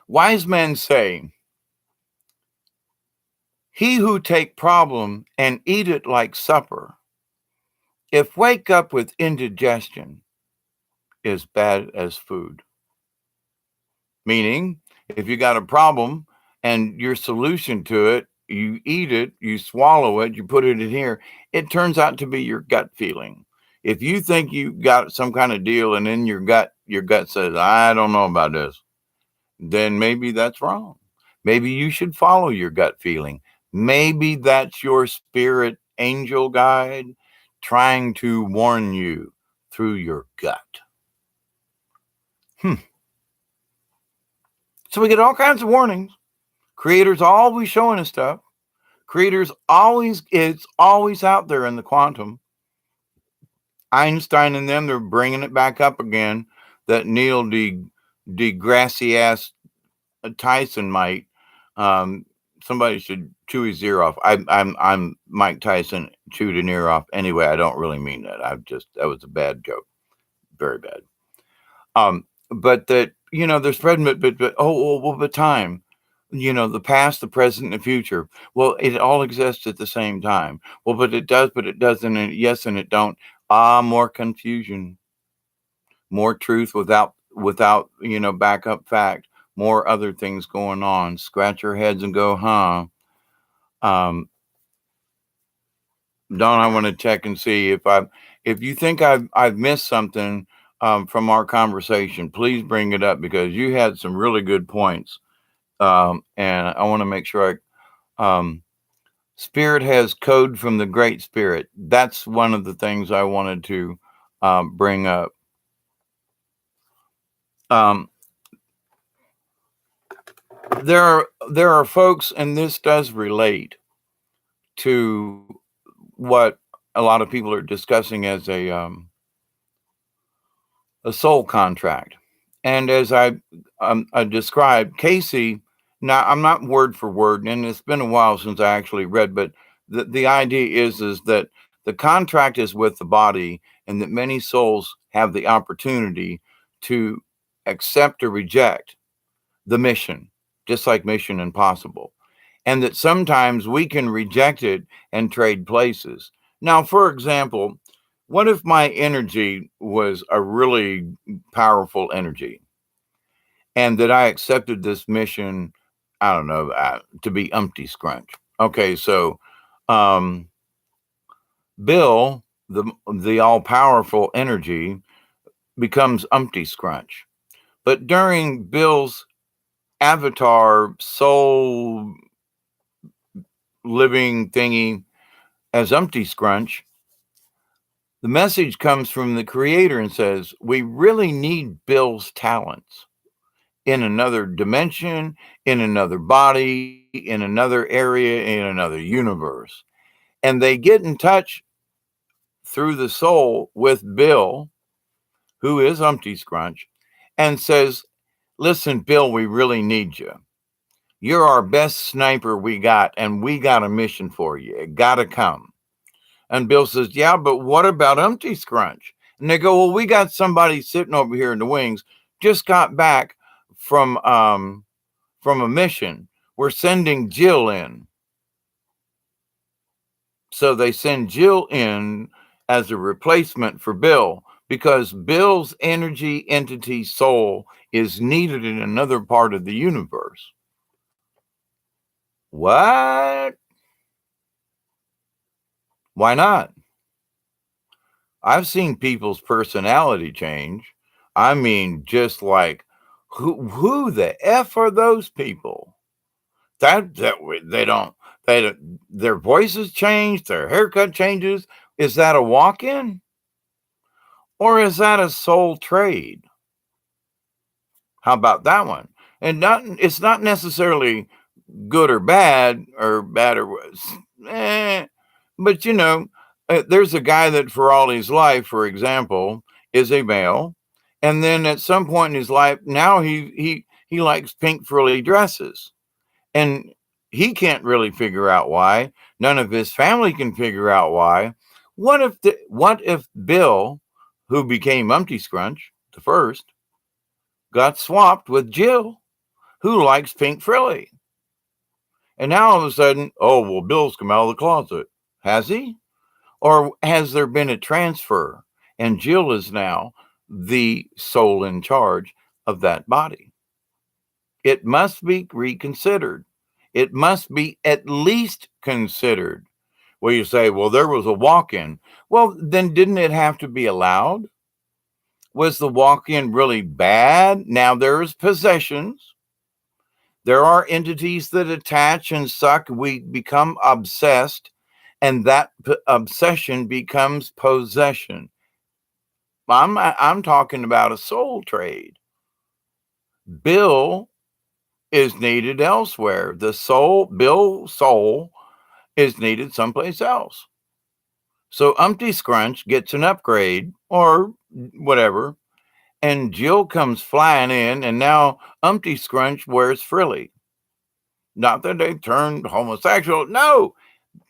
wise men say, "He who take problem and eat it like supper, if wake up with indigestion, is bad as food." Meaning, if you got a problem and your solution to it, you eat it, you swallow it, you put it in here, it turns out to be your gut feeling. If you think you got some kind of deal and in your gut says, I don't know about this, then maybe that's wrong. Maybe you should follow your gut feeling. Maybe that's your spirit angel guide trying to warn you through your gut. So we get all kinds of warnings. Creator's always showing us stuff. It's always out there in the quantum. Einstein and them, they're bringing it back up again. That Neil deGrasse Tyson might. Somebody should chew his ear off. I'm Mike Tyson chewed an ear off. Anyway, I don't really mean that. That was a bad joke, very bad. But that they're spreading it, but time. The past, the present, and the future. Well, it all exists at the same time. Well, but it doesn't, and yes, and it don't. More confusion, more truth without backup fact, more other things going on. Scratch your heads and go, huh? Don, I want to check and see if you think I've missed something from our conversation. Please bring it up because you had some really good points. And I want to make sure Spirit has code from the Great Spirit. That's one of the things I wanted to bring up. There are folks, and this does relate to what a lot of people are discussing as a soul contract. And as I described, Casey, now I'm not word for word, and it's been a while since I actually read, but the idea is that the contract is with the body, and that many souls have the opportunity to accept or reject the mission, just like Mission Impossible. And that sometimes we can reject it and trade places. Now, for example, what if my energy was a really powerful energy and that I accepted this mission, I don't know, to be Umpty Scrunch? Okay, so Bill, the all-powerful energy, becomes Umpty Scrunch. But during Bill's avatar soul living thingy as Umpty Scrunch, the message comes from the creator and says, we really need Bill's talents in another dimension, in another body, in another area, in another universe. And they get in touch through the soul with Bill, who is Umpty Scrunch, and says, listen, Bill, we really need you. You're our best sniper we got, and we got a mission for you. It got to come. And Bill says, yeah, but what about Umpty Scrunch? And they go, well, we got somebody sitting over here in the wings, just got back from a mission. We're sending Jill in. So they send Jill in as a replacement for Bill because Bill's energy entity soul is needed in another part of the universe. What? Why not? I've seen people's personality change. I mean, just like who the F are those people? They don't their voices change, their haircut changes. Is that a walk-in? Or is that a soul trade? How about that one? And it's not necessarily good or bad or but there's a guy that for all his life, for example, is a male, and then at some point in his life, now he likes pink frilly dresses, and he can't really figure out why. None of his family can figure out why. What if Bill, who became Umpty Scrunch the first, got swapped with Jill, who likes pink frilly? And now all of a sudden, oh, well, Bill's come out of the closet. Has he? Or has there been a transfer and Jill is now the soul in charge of that body? It must be reconsidered. It must be at least considered. Well, you say, well, there was a walk-in. Well, then didn't it have to be allowed? Was the walk-in really bad? Now there's possessions. There are entities that attach and suck. We become obsessed, and that obsession becomes possession. I'm talking about a soul trade. Bill is needed elsewhere. Bill's soul is needed someplace else. So Umpty Scrunch gets an upgrade or whatever, and Jill comes flying in, and now Umpty Scrunch wears frilly. Not that they turned homosexual. No,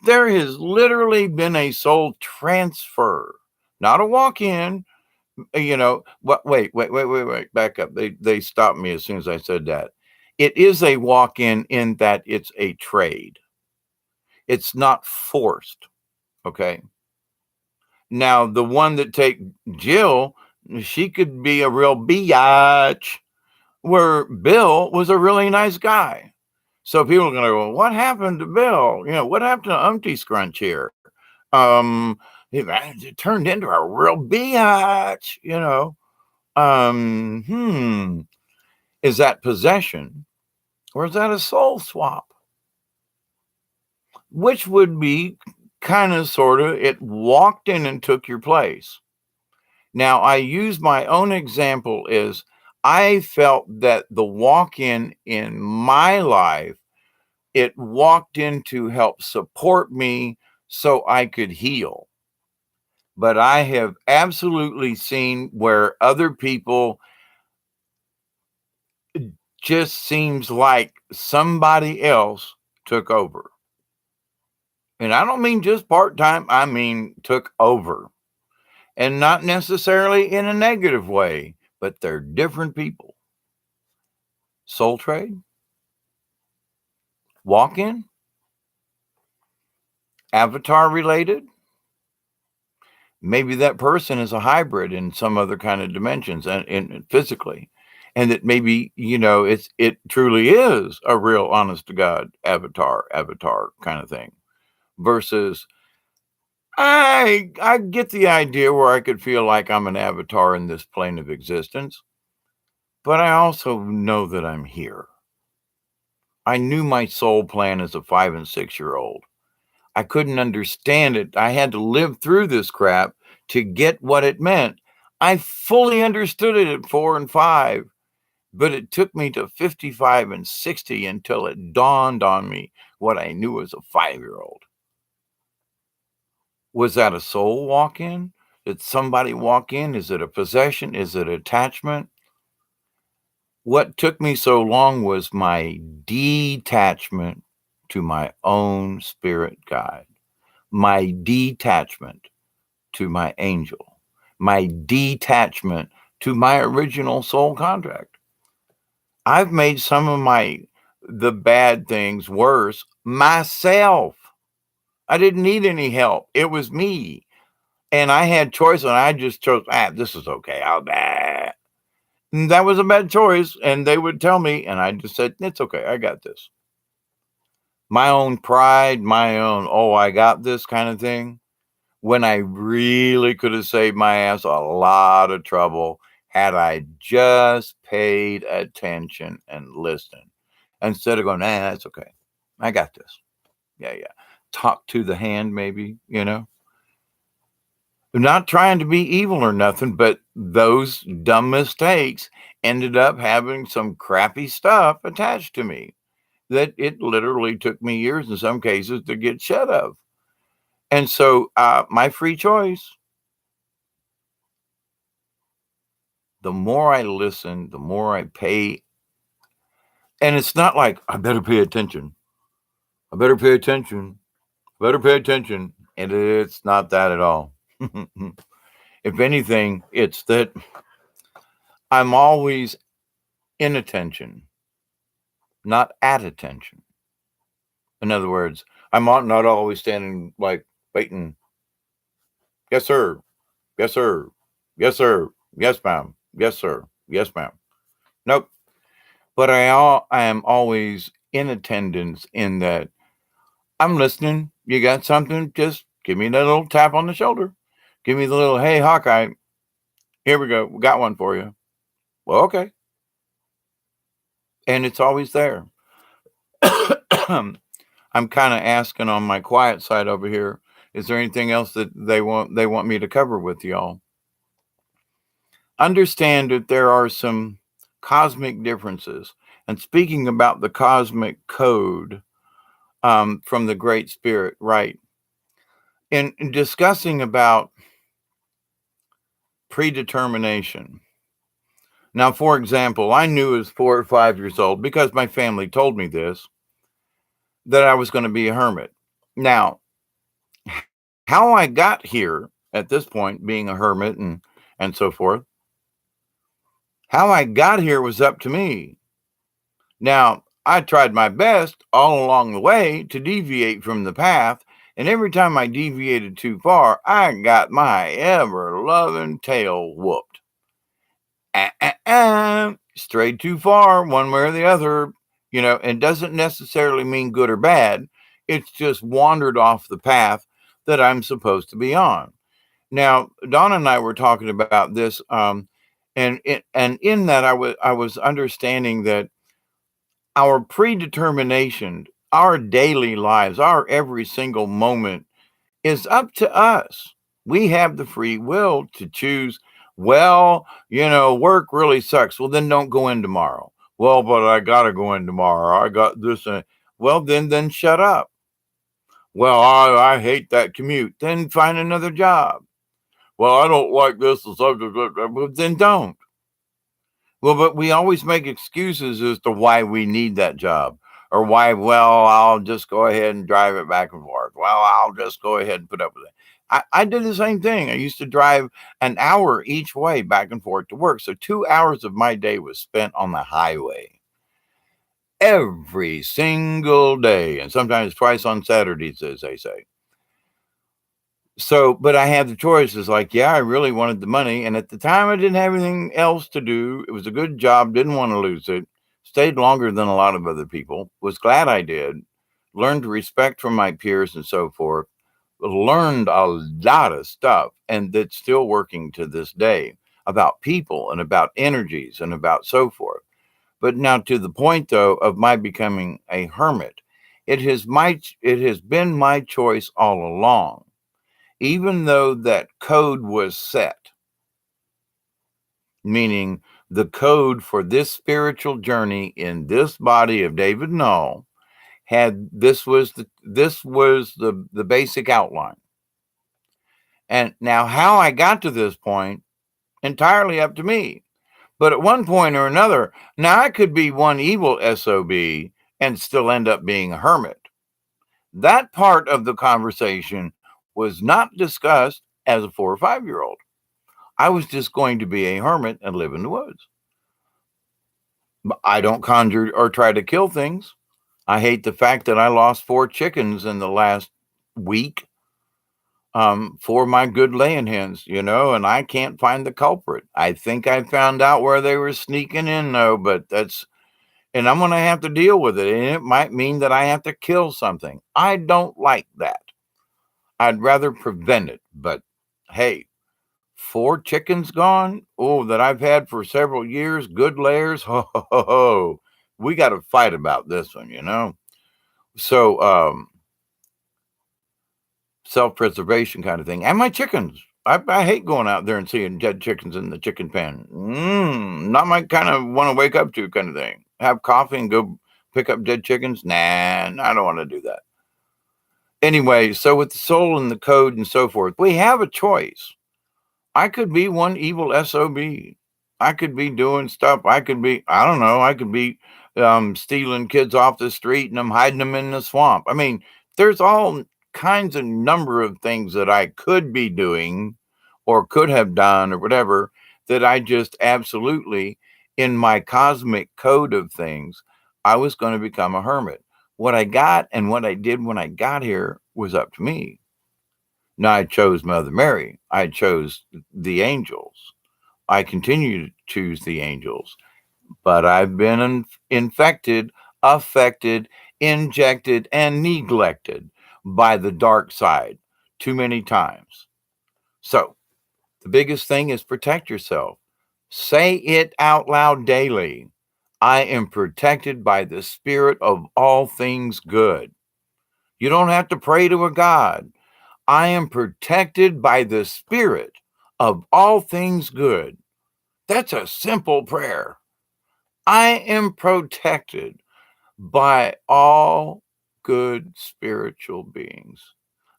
there has literally been a soul transfer, not a walk-in. Wait, back up. They stopped me as soon as I said that. It is a walk-in in that it's a trade. It's not forced. Okay. Now, the one that take Jill, she could be a real biatch, where Bill was a really nice guy. So people are going to go, what happened to Bill? What happened to Umpty Scrunch here? It turned into a real biatch, Is that possession or is that a soul swap? Which would be kind of, sort of, it walked in and took your place. Now, I use my own example is I felt that the walk-in my life, it walked in to help support me so I could heal. But I have absolutely seen where other people, just seems like somebody else took over. And I don't mean just part-time, I mean took over. And not necessarily in a negative way, but they're different people. Soul trade? Walk-in? Avatar related? Maybe that person is a hybrid in some other kind of dimensions and physically. And that maybe, it truly is a real honest to God avatar kind of thing. Versus I get the idea where I could feel like I'm an avatar in this plane of existence, but I also know that I'm here. I knew my soul plan as a 5 and 6-year-old. I couldn't understand it. I had to live through this crap to get what it meant. I fully understood it at 4 and 5, but it took me to 55 and 60 until it dawned on me what I knew as a 5-year-old. Was that a soul walk-in? Did somebody walk in? Is it a possession? Is it attachment? What took me so long was my detachment to my own spirit guide, my detachment to my angel, my detachment to my original soul contract. I've made some of the bad things worse myself. I didn't need any help. It was me. And I had choice, and I just chose, this is okay. And that was a bad choice. And they would tell me, and I just said, it's okay. I got this. My own pride, my own, I got this kind of thing when I really could have saved my ass a lot of trouble had I just paid attention and listened instead of going, nah, that's okay. I got this. Yeah, yeah. Talk to the hand, maybe, Not trying to be evil or nothing, but those dumb mistakes ended up having some crappy stuff attached to me that it literally took me years in some cases to get shed of. And so my free choice, the more I listen, the more I pay. And it's not like I better pay attention. I better pay attention. I better pay attention. And it's not that at all. If anything, it's that I'm always in attention, not at attention. In other words, I'm not always standing like waiting. Yes, sir. Yes, sir. Yes, sir. Yes, ma'am. Yes, sir. Yes, ma'am. Nope. But I am always in attendance in that I'm listening. You got something? Just give me that little tap on the shoulder. Give me the little, hey, Hawkeye, here we go. We got one for you. Well, okay. And it's always there. I'm kind of asking on my quiet side over here. Is there anything else that they want me to cover with y'all? Understand that there are some cosmic differences. And speaking about the cosmic code from the Great Spirit, right? In discussing about predetermination. Now, for example, I knew as 4 or 5 years old, because my family told me this, that I was going to be a hermit. Now, how I got here at this point, being a hermit and so forth, how I got here was up to me. Now, I tried my best all along the way to deviate from the path, and every time I deviated too far, I got my ever-loving tail whooped. Strayed too far, one way or the other, and doesn't necessarily mean good or bad. It's just wandered off the path that I'm supposed to be on. Now, Donna and I were talking about this, and in that I was understanding that our predetermination, our daily lives, our every single moment is up to us. We have the free will to choose. Well, work really sucks. Well, then don't go in tomorrow. Well, but I got to go in tomorrow. I got this. Well, then shut up. Well, I hate that commute. Then find another job. Well, I don't like this. Then don't. Well, but we always make excuses as to why we need that job or why, well, I'll just go ahead and drive it back and forth. Well, I'll just go ahead and put up with it. I did the same thing. I used to drive an hour each way back and forth to work. So 2 hours of my day was spent on the highway every single day, and sometimes twice on Saturdays, as they say. So, but I had the choices like, yeah, I really wanted the money. And at the time, I didn't have anything else to do. It was a good job. Didn't want to lose it. Stayed longer than a lot of other people. Was glad I did. Learned respect from my peers and so forth. Learned a lot of stuff. And that's still working to this day about people and about energies and about so forth. But now to the point, though, of my becoming a hermit, it has been my choice all along. Even though that code was set, meaning the code for this spiritual journey in this body of David Null this was the basic outline. And now how I got to this point, entirely up to me. But at one point or another, now I could be one evil SOB and still end up being a hermit. That part of the conversation was not discussed as a 4 or 5-year-old. I was just going to be a hermit and live in the woods. I don't conjure or try to kill things. I hate the fact that I lost 4 chickens in the last week for my good laying hens, and I can't find the culprit. I think I found out where they were sneaking in, though, but and I'm going to have to deal with it. And it might mean that I have to kill something. I don't like that. I'd rather prevent it. But hey, 4 chickens gone, oh, that I've had for several years, good layers. Ho, ho, ho, ho. We got to fight about this one, you know? So, self-preservation kind of thing. And my chickens. I hate going out there and seeing dead chickens in the chicken pen. Not my kind of want to wake up to kind of thing. Have coffee and go pick up dead chickens. Nah, I don't want to do that. Anyway, so with the soul and the code and so forth, we have a choice. I could be one evil SOB. I could be doing stuff. I could be, I don't know, I could be stealing kids off the street and I'm hiding them in the swamp. I mean, there's all kinds of number of things that I could be doing or could have done or whatever that I just absolutely, in my cosmic code of things, I was going to become a hermit. What I got and what I did when I got here was up to me. Now, I chose Mother Mary. I chose the angels. I continue to choose the angels, but I've been infected, affected, injected, and neglected by the dark side too many times. So, the biggest thing is protect yourself. Say it out loud daily. I am protected by the spirit of all things good. You don't have to pray to a God. I am protected by the spirit of all things good. That's a simple prayer. I am protected by all good spiritual beings.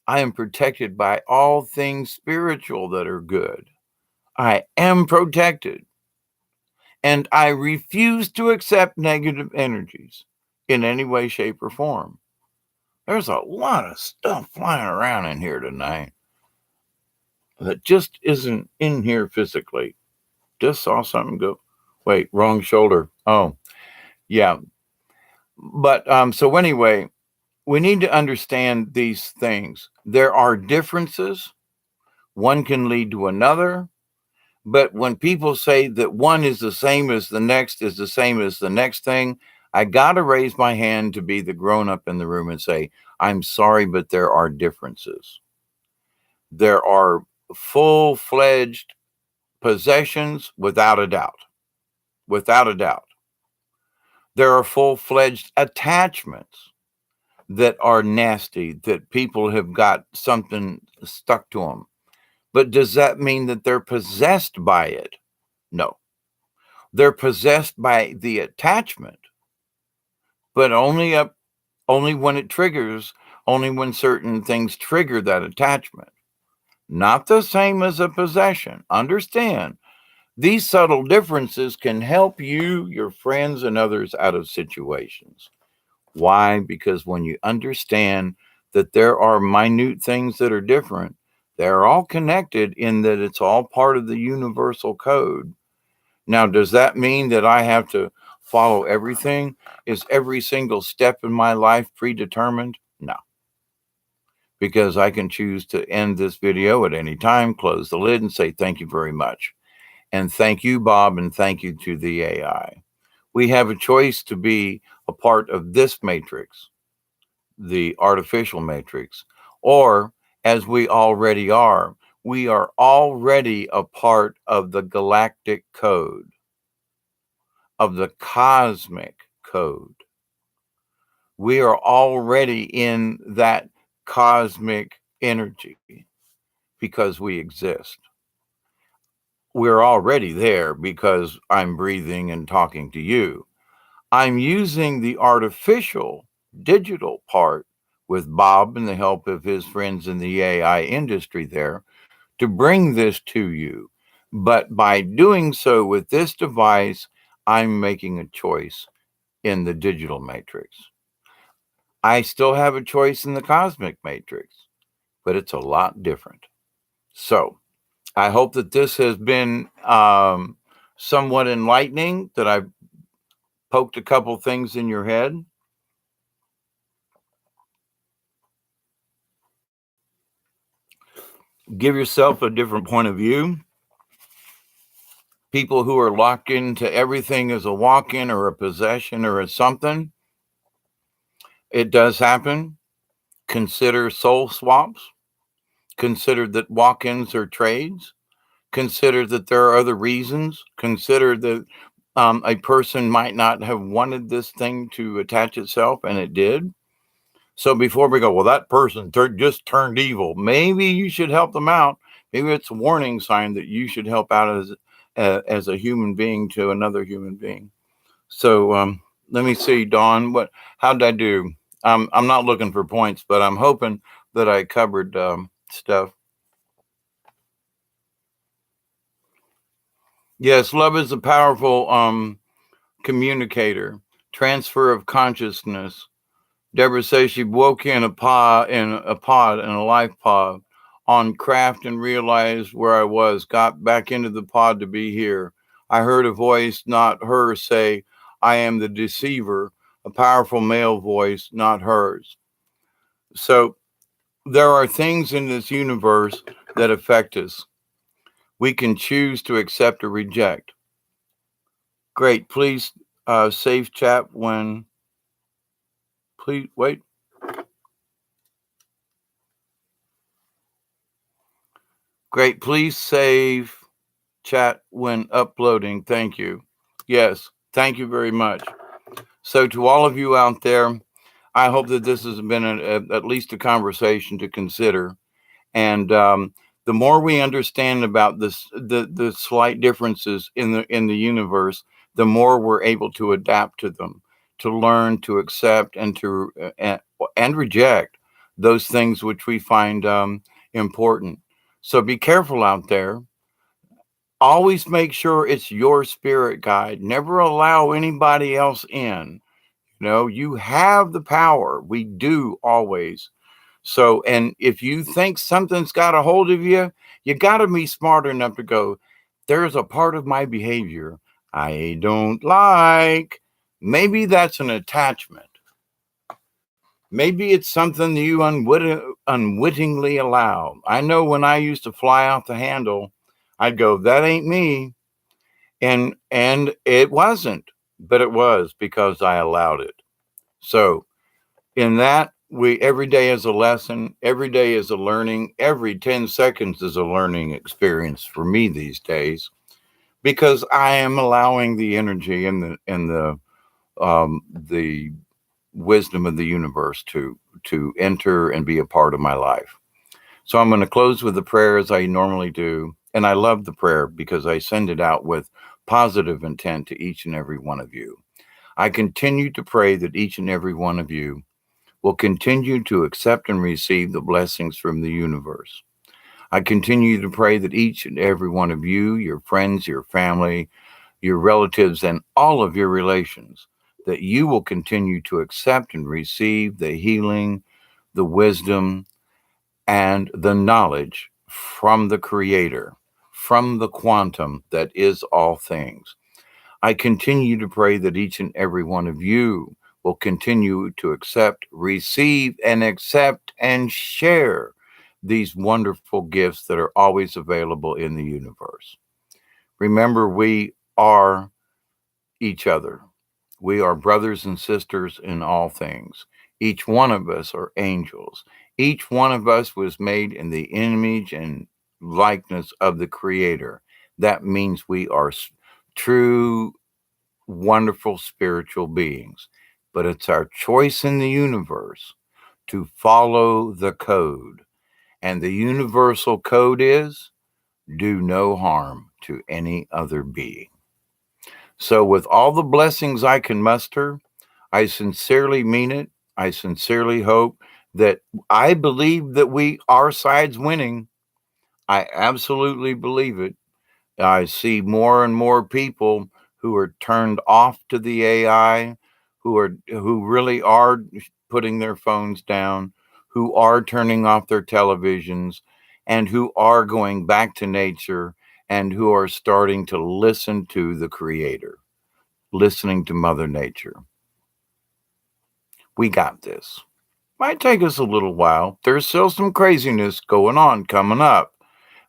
I am protected by all things spiritual that are good. I am protected. And I refuse to accept negative energies in any way, shape, or form. There's a lot of stuff flying around in here tonight that just isn't in here physically. Just saw something go, wait, wrong shoulder. Oh, yeah. But so anyway, we need to understand these things. There are differences. One can lead to another. But when people say that one is the same as the next is the same as the next thing, I got to raise my hand to be the grown up in the room and say, I'm sorry, but there are differences. There are full-fledged possessions without a doubt. Without a doubt. There are full-fledged attachments that are nasty, that people have got something stuck to them. But does that mean that they're possessed by it? No. They're possessed by the attachment, but only when it triggers, only when certain things trigger that attachment. Not the same as a possession. Understand, these subtle differences can help you, your friends, and others out of situations. Why? Because when you understand that there are minute things that are different, they're all connected in that it's all part of the universal code. Now, does that mean that I have to follow everything? Is every single step in my life predetermined? No. Because I can choose to end this video at any time, close the lid, and say thank you very much. And thank you, Bob, and thank you to the AI. We have a choice to be a part of this matrix, the artificial matrix, or as we already are, we are already a part of the galactic code, of the cosmic code. We are already in that cosmic energy because we exist. We're already there because I'm breathing and talking to you. I'm using the artificial digital part with Bob and the help of his friends in the AI industry there to bring this to you. But by doing so with this device, I'm making a choice in the digital matrix. I still have a choice in the cosmic matrix, but it's a lot different. So I hope that this has been somewhat enlightening, that I've poked a couple things in your head. Give yourself a different point of view. People who are locked into everything as a walk-in or a possession or a something, it does happen. Consider soul swaps. Consider that walk-ins are trades. Consider that there are other reasons. Consider that a person might not have wanted this thing to attach itself, and it did. So before we go, well, that person just turned evil, maybe you should help them out. Maybe it's a warning sign that you should help out as a human being to another human being. So let me see, Dawn, how did I do? I'm not looking for points, but I'm hoping that I covered stuff. Yes, love is a powerful communicator, transfer of consciousness. Deborah says she woke in a life pod on craft and realized where I was, got back into the pod to be here. I heard a voice, not her, say, I am the deceiver, a powerful male voice, not hers. So there are things in this universe that affect us. We can choose to accept or reject. Great. Please save chat when, please wait. Great. Please save chat when uploading. Thank you. Yes. Thank you very much. So to all of you out there, I hope that this has been at least a conversation to consider. And the more we understand about the slight differences in the universe, the more we're able to adapt to them, to learn, to accept, and to and reject those things which we find important. So be careful out there. Always make sure it's your spirit guide. Never allow anybody else in. You have the power. We do always. So, and if you think something's got a hold of you, you got to be smart enough to go, there's a part of my behavior I don't like. Maybe that's an attachment. Maybe it's something that you unwittingly allow. I know when I used to fly off the handle, I'd go, that ain't me. And it wasn't, but it was because I allowed it. So in that, every day is a lesson, every day is a learning, every 10 seconds is a learning experience for me these days, because I am allowing the energy and the wisdom of the universe to enter and be a part of my life. So I'm going to close with the prayer as I normally do. And I love the prayer because I send it out with positive intent to each and every one of you. I continue to pray that each and every one of you will continue to accept and receive the blessings from the universe. I continue to pray that each and every one of you, your friends, your family, your relatives, and all of your relations, that you will continue to accept and receive the healing, the wisdom, and the knowledge from the Creator, from the quantum that is all things. I continue to pray that each and every one of you will continue to accept, receive, and share these wonderful gifts that are always available in the universe. Remember, we are each other. We are brothers and sisters in all things. Each one of us are angels. Each one of us was made in the image and likeness of the Creator. That means we are true, wonderful spiritual beings. But it's our choice in the universe to follow the code. And the universal code is do no harm to any other being. So, with all the blessings I can muster, I sincerely mean it. I sincerely hope that I believe that our side's winning. I absolutely believe it. I see more and more people who are turned off to the AI, who really are putting their phones down, who are turning off their televisions, and who are going back to nature, and who are starting to listen to the Creator, listening to Mother Nature. We got this. Might take us a little while. There's still some craziness going on coming up,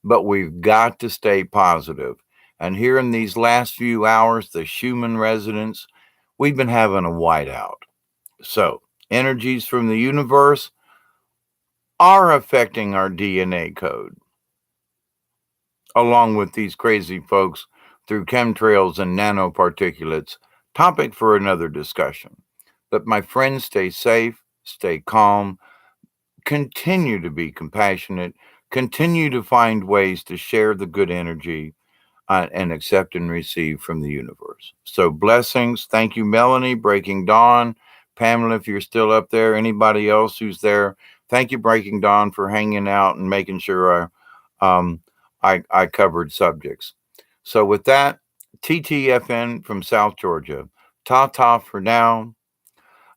but we've got to stay positive. And here in these last few hours, the Schumann resonance, we've been having a whiteout. So, energies from the universe, are affecting our DNA code, along with these crazy folks through chemtrails and nanoparticulates. Topic for another discussion. But my friends, stay safe, stay calm, continue to be compassionate, continue to find ways to share the good energy and accept and receive from the universe. So, blessings. Thank you, Melanie, Breaking Dawn. Pamela, if you're still up there, anybody else who's there, thank you, Breaking Dawn, for hanging out and making sure I covered subjects. So, with that, TTFN from South Georgia. Ta ta for now.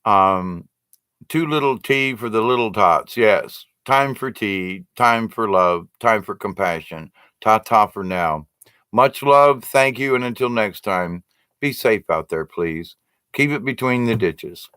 Too little tea for the little tots. Yes. Time for tea, time for love, time for compassion. Ta ta for now. Much love. Thank you. And until next time, be safe out there, please. Keep it between the ditches.